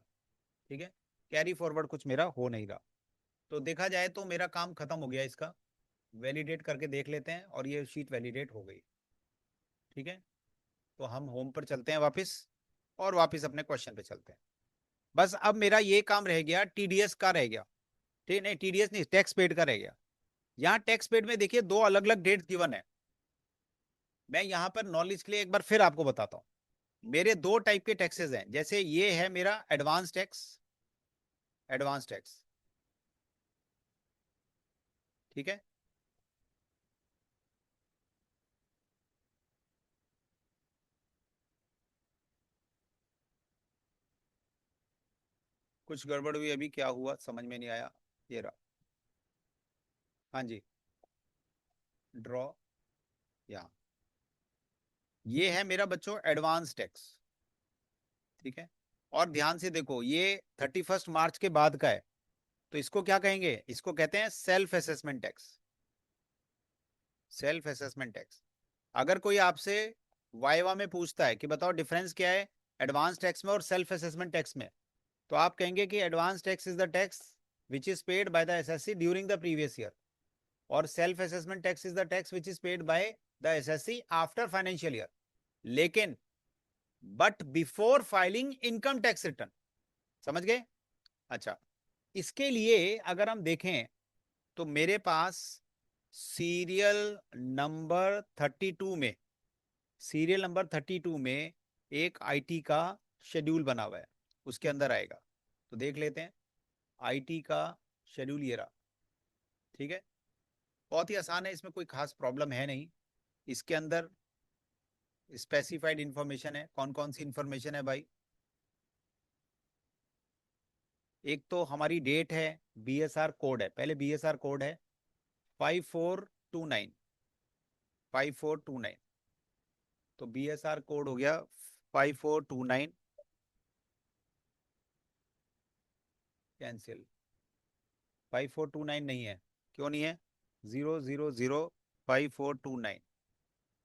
ठीक है, कैरी फॉरवर्ड कुछ मेरा हो नहीं रहा। तो देखा जाए तो मेरा काम खत्म हो गया इसका। वैलिडेट करके देख लेते हैं, और ये शीट वैलिडेट हो गई। ठीक है, तो हम होम पर चलते हैं वापस, और वापस अपने क्वेश्चन पे चलते हैं। बस अब मेरा ये काम रह गया, TDS का रह गया। ठीक नहीं, TDS नहीं, टैक्स पेड का रह गया। यहाँ टैक्स पेड में देखिए दो अलग अलग डेट गिवन है। मैं यहाँ पर नॉलेज के लिए एक बार फिर आपको बताता हूँ। मेरे दो टाइप के टैक्सेस हैं, जैसे ये है मेरा एडवांस टैक्स, एडवांस टैक्स। ठीक है, कुछ गड़बड़ हुई, अभी क्या हुआ समझ में नहीं आया। ये रहा, हाँ जी, ड्रॉ, या ये है मेरा बच्चों एडवांस टैक्स। ठीक है, और ध्यान से देखो ये 31 मार्च के बाद का है, तो इसको क्या कहेंगे, इसको कहते हैं self assessment tax. Self assessment tax. अगर कोई आपसे वाइवा में पूछता है कि बताओ डिफरेंस क्या है एडवांस टैक्स में और सेल्फ असेसमेंट टैक्स में, तो आप कहेंगे कि advance tax is the tax which is paid by the assessee during the previous year, और self assessment tax is the tax which is paid by the assessee after financial year, लेकिन but before filing income tax return. समझ गए? अच्छा, इसके लिए अगर हम देखें तो मेरे पास सीरियल नंबर 32 में, सीरियल नंबर 32 में एक आईटी का शेड्यूल बना हुआ है, उसके अंदर आएगा, तो देख लेते हैं। आईटी का शेड्यूल ये रहा। ठीक है, बहुत ही आसान है, इसमें कोई खास प्रॉब्लम है नहीं। इसके अंदर स्पेसिफाइड इंफॉर्मेशन है। कौन कौन सी इंफॉर्मेशन है भाई? एक तो हमारी डेट है, बीएसआर कोड है, पहले बीएसआर कोड है 5429, 5429, तो बीएसआर कोड हो गया 5429, कैंसिल। 5429 नहीं है, क्यों नहीं है? 0005429।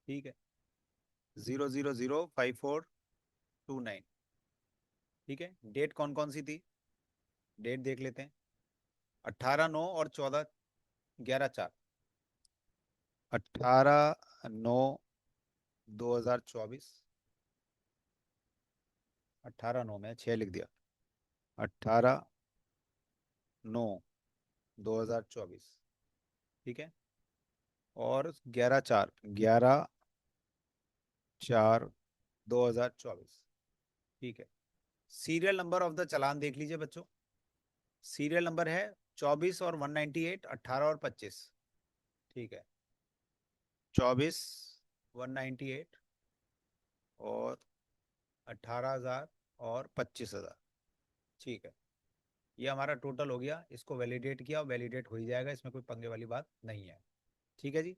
ठीक है, 0005429। ठीक है, डेट कौन कौन सी थी, डेट देख लेते हैं। 18/9 और 14/11/4, 18/9/2024, 18/9 में 6 लिख दिया, 18/9/2024। ठीक है, और 11/4, 11/4/2024। ठीक है, सीरियल नंबर ऑफ द चालान देख लीजिए बच्चों। सीरियल नंबर है 24 और 198, 18 और 25। ठीक है, 24, 198 और 18,000 और 25,000। ठीक है, ये हमारा टोटल हो गया, इसको वैलिडेट किया, वैलिडेट हो ही जाएगा, इसमें कोई पंगे वाली बात नहीं है। ठीक है जी,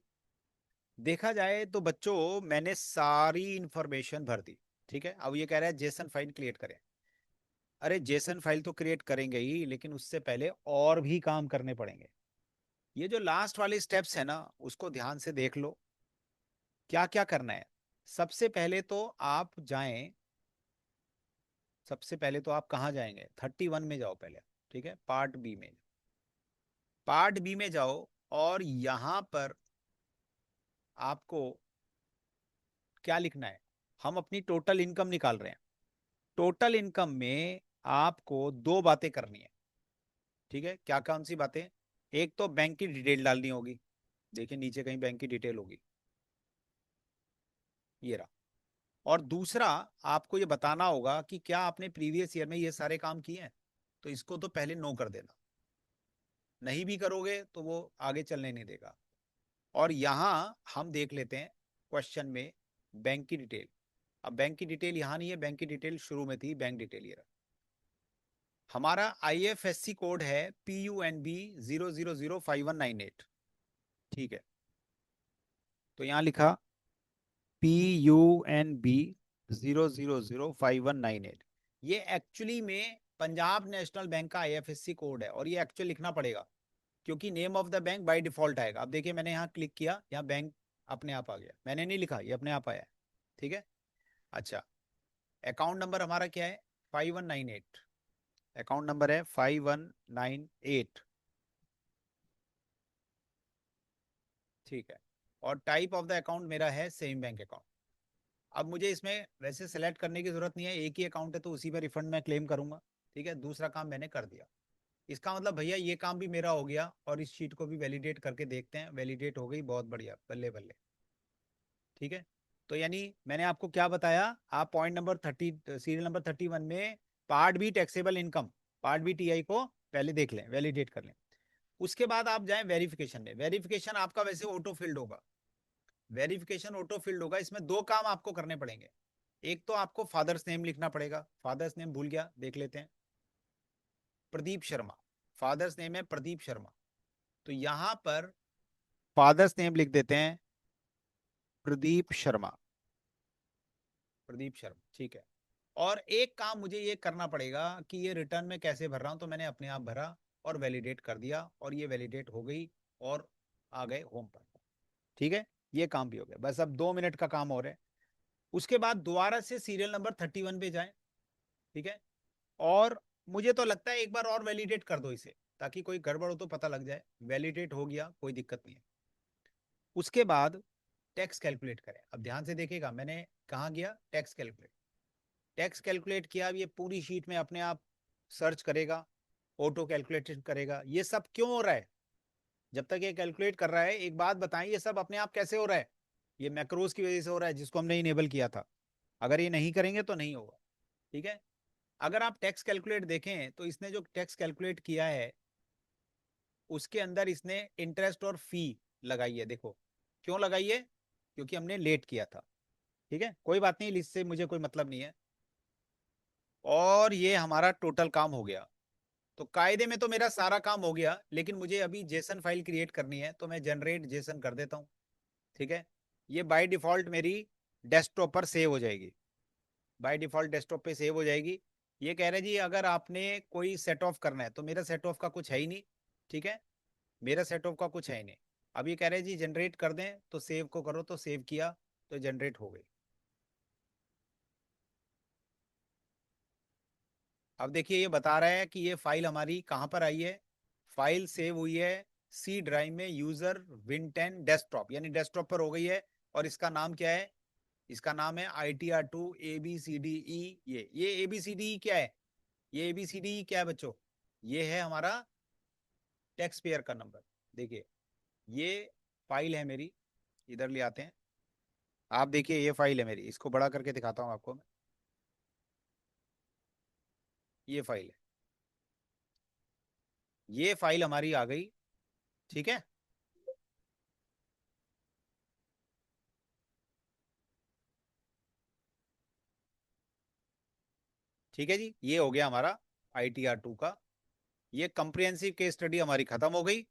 देखा जाए तो बच्चों मैंने सारी इंफॉर्मेशन भर दी। ठीक है, अब ये कह रहा है जेसन फाइल क्रिएट करें। अरे जेसन फाइल तो क्रिएट करेंगे ही, लेकिन उससे पहले और भी काम करने पड़ेंगे। ये जो लास्ट वाले स्टेप्स है ना, उसको ध्यान से देख लो, क्या क्या करना है। सबसे पहले तो आप जाएं, सबसे पहले तो आप कहाँ जाएंगे, 31 में जाओ पहले। ठीक है, पार्ट बी में, पार्ट बी में जाओ, और यहां पर आपको क्या लिखना है, हम अपनी टोटल इनकम निकाल रहे हैं। टोटल इनकम में आपको दो बातें करनी है। ठीक है, क्या कौन सी बातें? एक तो बैंक की डिटेल डालनी होगी, देखिए नीचे कहीं बैंक की डिटेल होगी, ये रहा। और दूसरा, आपको ये बताना होगा कि क्या आपने प्रीवियस ईयर में ये सारे काम किए हैं, तो इसको तो पहले नो कर देना, नहीं भी करोगे तो वो आगे चलने नहीं देगा। और यहां हम देख लेते हैं क्वेश्चन में बैंक की डिटेल। अब बैंक की डिटेल यहां नहीं है, बैंक की डिटेल शुरू में थी, बैंक डिटेल ये रहा। हमारा आईएफएससी कोड है PUNB 0005198। ठीक है, तो यहां लिखा PUNB 0005198। ये एक्चुअली में पंजाब नेशनल बैंक का आईएफएससी कोड है, और ये एक्चुअल लिखना पड़ेगा, क्योंकि name of the bank by default आएगा। अब देखिए मैंने यहाँ क्लिक किया, यहाँ बैंक अपने आप आ गया, मैंने नहीं लिखा, ये अपने आप आया है। ठीक है, अच्छा, अकाउंट नंबर हमारा क्या है, 5198, अकाउंट नंबर है 5198। ठीक है, और टाइप ऑफ द अकाउंट मेरा है सेम बैंक अकाउंट। अब मुझे इसमें वैसे सेलेक्ट करने की जरूरत नहीं है, एक ही अकाउंट है तो उसी पे रिफंड मैं क्लेम करूंगा। ठीक है, दूसरा काम मैंने कर दिया। इसका मतलब भैया ये काम भी मेरा हो गया, और इस शीट को भी वैलिडेट करके देखते हैं। वैलिडेट हो गई, बहुत बढ़िया, बल्ले बल्ले। ठीक है, तो यानी मैंने आपको क्या बताया, आप पॉइंट नंबर 30, सीरियल नंबर 31 में part B taxable income, part B TI को पहले देख लें, वैलिडेट कर लें। उसके बाद आप जाएं वेरिफिकेशन में। वेरिफिकेशन आपका वैसे ऑटो फिल्ड होगा, वेरिफिकेशन ऑटो फिल्ड होगा। इसमें दो काम आपको करने पड़ेंगे। एक तो आपको फादर्स नेम लिखना पड़ेगा, फादर्स नेम भूल गया, देख लेते हैं, प्रदीप शर्मा। फादर्स नेम है प्रदीप शर्मा, तो यहां पर फादर्स नेम लिख देते हैं प्रदीप शर्मा। प्रदीप शर्मा, ठीक है। और एक काम मुझे ये करना पड़ेगा कि ये रिटर्न में कैसे भर रहा हूं, तो मैंने अपने आप भरा और वैलिडेट कर दिया, और ये वैलिडेट हो गई और आ गए होम पर। ठीक है, ये काम भी हो गया। बस अब 2 मिनट का काम हो रहा है। उसके बाद दोबारा से सीरियल नंबर 31 पे जाएं। ठीक है, और मुझे तो लगता है एक बार और वैलिडेट कर दो इसे, ताकि कोई गड़बड़ हो तो पता लग जाए। वैलिडेट हो गया, कोई दिक्कत नहीं है। उसके बाद टैक्स कैलकुलेट करें। अब ध्यान से देखिएगा, मैंने कहाँ गया, टैक्स कैलकुलेट। टैक्स कैलकुलेट किया। अब ये पूरी शीट में अपने आप सर्च करेगा, ऑटो कैलकुलेट करेगा। ये सब क्यों हो रहा है? जब तक ये कैलकुलेट कर रहा है, एक बात बताएं, ये सब अपने आप कैसे हो रहा है? ये मैक्रोज की वजह से हो रहा है, जिसको हमने इनेबल किया था। अगर ये नहीं करेंगे तो नहीं होगा। ठीक है, अगर आप टैक्स कैलकुलेट देखें तो इसने जो टैक्स कैलकुलेट किया है, उसके अंदर इसने इंटरेस्ट और फी लगाई है। देखो क्यों लगाई है, क्योंकि हमने लेट किया था। ठीक है, कोई बात नहीं, इससे मुझे कोई मतलब नहीं है। और ये हमारा टोटल काम हो गया। तो कायदे में तो मेरा सारा काम हो गया, लेकिन मुझे अभी जेसन फाइल क्रिएट करनी है, तो मैं जनरेट जेसन कर देता हूँ। ठीक है, ये बाय डिफॉल्ट मेरी डेस्कटॉप पर सेव हो जाएगी। बाय डिफॉल्ट डेस्कटॉप पे सेव हो जाएगी। ये कह रहे जी अगर आपने कोई सेट ऑफ करना है, तो मेरा सेट ऑफ का कुछ है ही नहीं। ठीक है, मेरा सेट ऑफ का कुछ है ही नहीं। अब ये कह रहे जी जनरेट कर दें, तो सेव को करो, तो सेव किया, तो जनरेट हो गई। अब देखिए ये बता रहा है कि ये फाइल हमारी कहाँ पर आई है। फाइल सेव हुई है सी ड्राइव में, यूजर विन 10 डेस्कटॉप, यानी डेस्कटॉप पर हो गई है। और इसका नाम क्या है? इसका नाम है ITR2 ABCDE। ये ABCDE क्या है? ये ABCDE क्या है बच्चों? ये है हमारा टैक्स पेयर का नंबर। देखिए ये फाइल है मेरी, इधर ले आते हैं। आप देखिए ये फाइल है मेरी, इसको बड़ा करके दिखाता हूँ आपको मैं। ये फाइल है, ये फाइल हमारी आ गई। ठीक है, ठीक है जी, ये हो गया हमारा ITR2 का। ये कंप्रिहेंसिव केस स्टडी हमारी खत्म हो गई।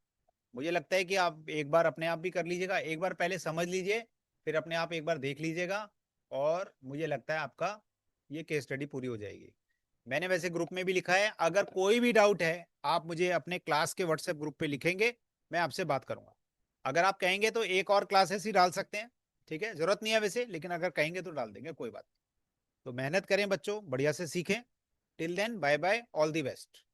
मुझे लगता है कि आप एक बार अपने आप भी कर लीजिएगा, एक बार पहले समझ लीजिए, फिर अपने आप एक बार देख लीजिएगा, और मुझे लगता है आपका ये केस स्टडी पूरी हो जाएगी। मैंने वैसे ग्रुप में भी लिखा है, अगर कोई भी डाउट है आप मुझे अपने क्लास के व्हाट्सएप ग्रुप पे लिखेंगे, मैं आपसे बात करूंगा। अगर आप कहेंगे तो एक और क्लासेस ही डाल सकते हैं। ठीक है, जरूरत नहीं है वैसे, लेकिन अगर कहेंगे तो डाल देंगे, कोई बात नहीं। तो मेहनत करें बच्चों, बढ़िया से सीखें। Till then bye bye, all the best.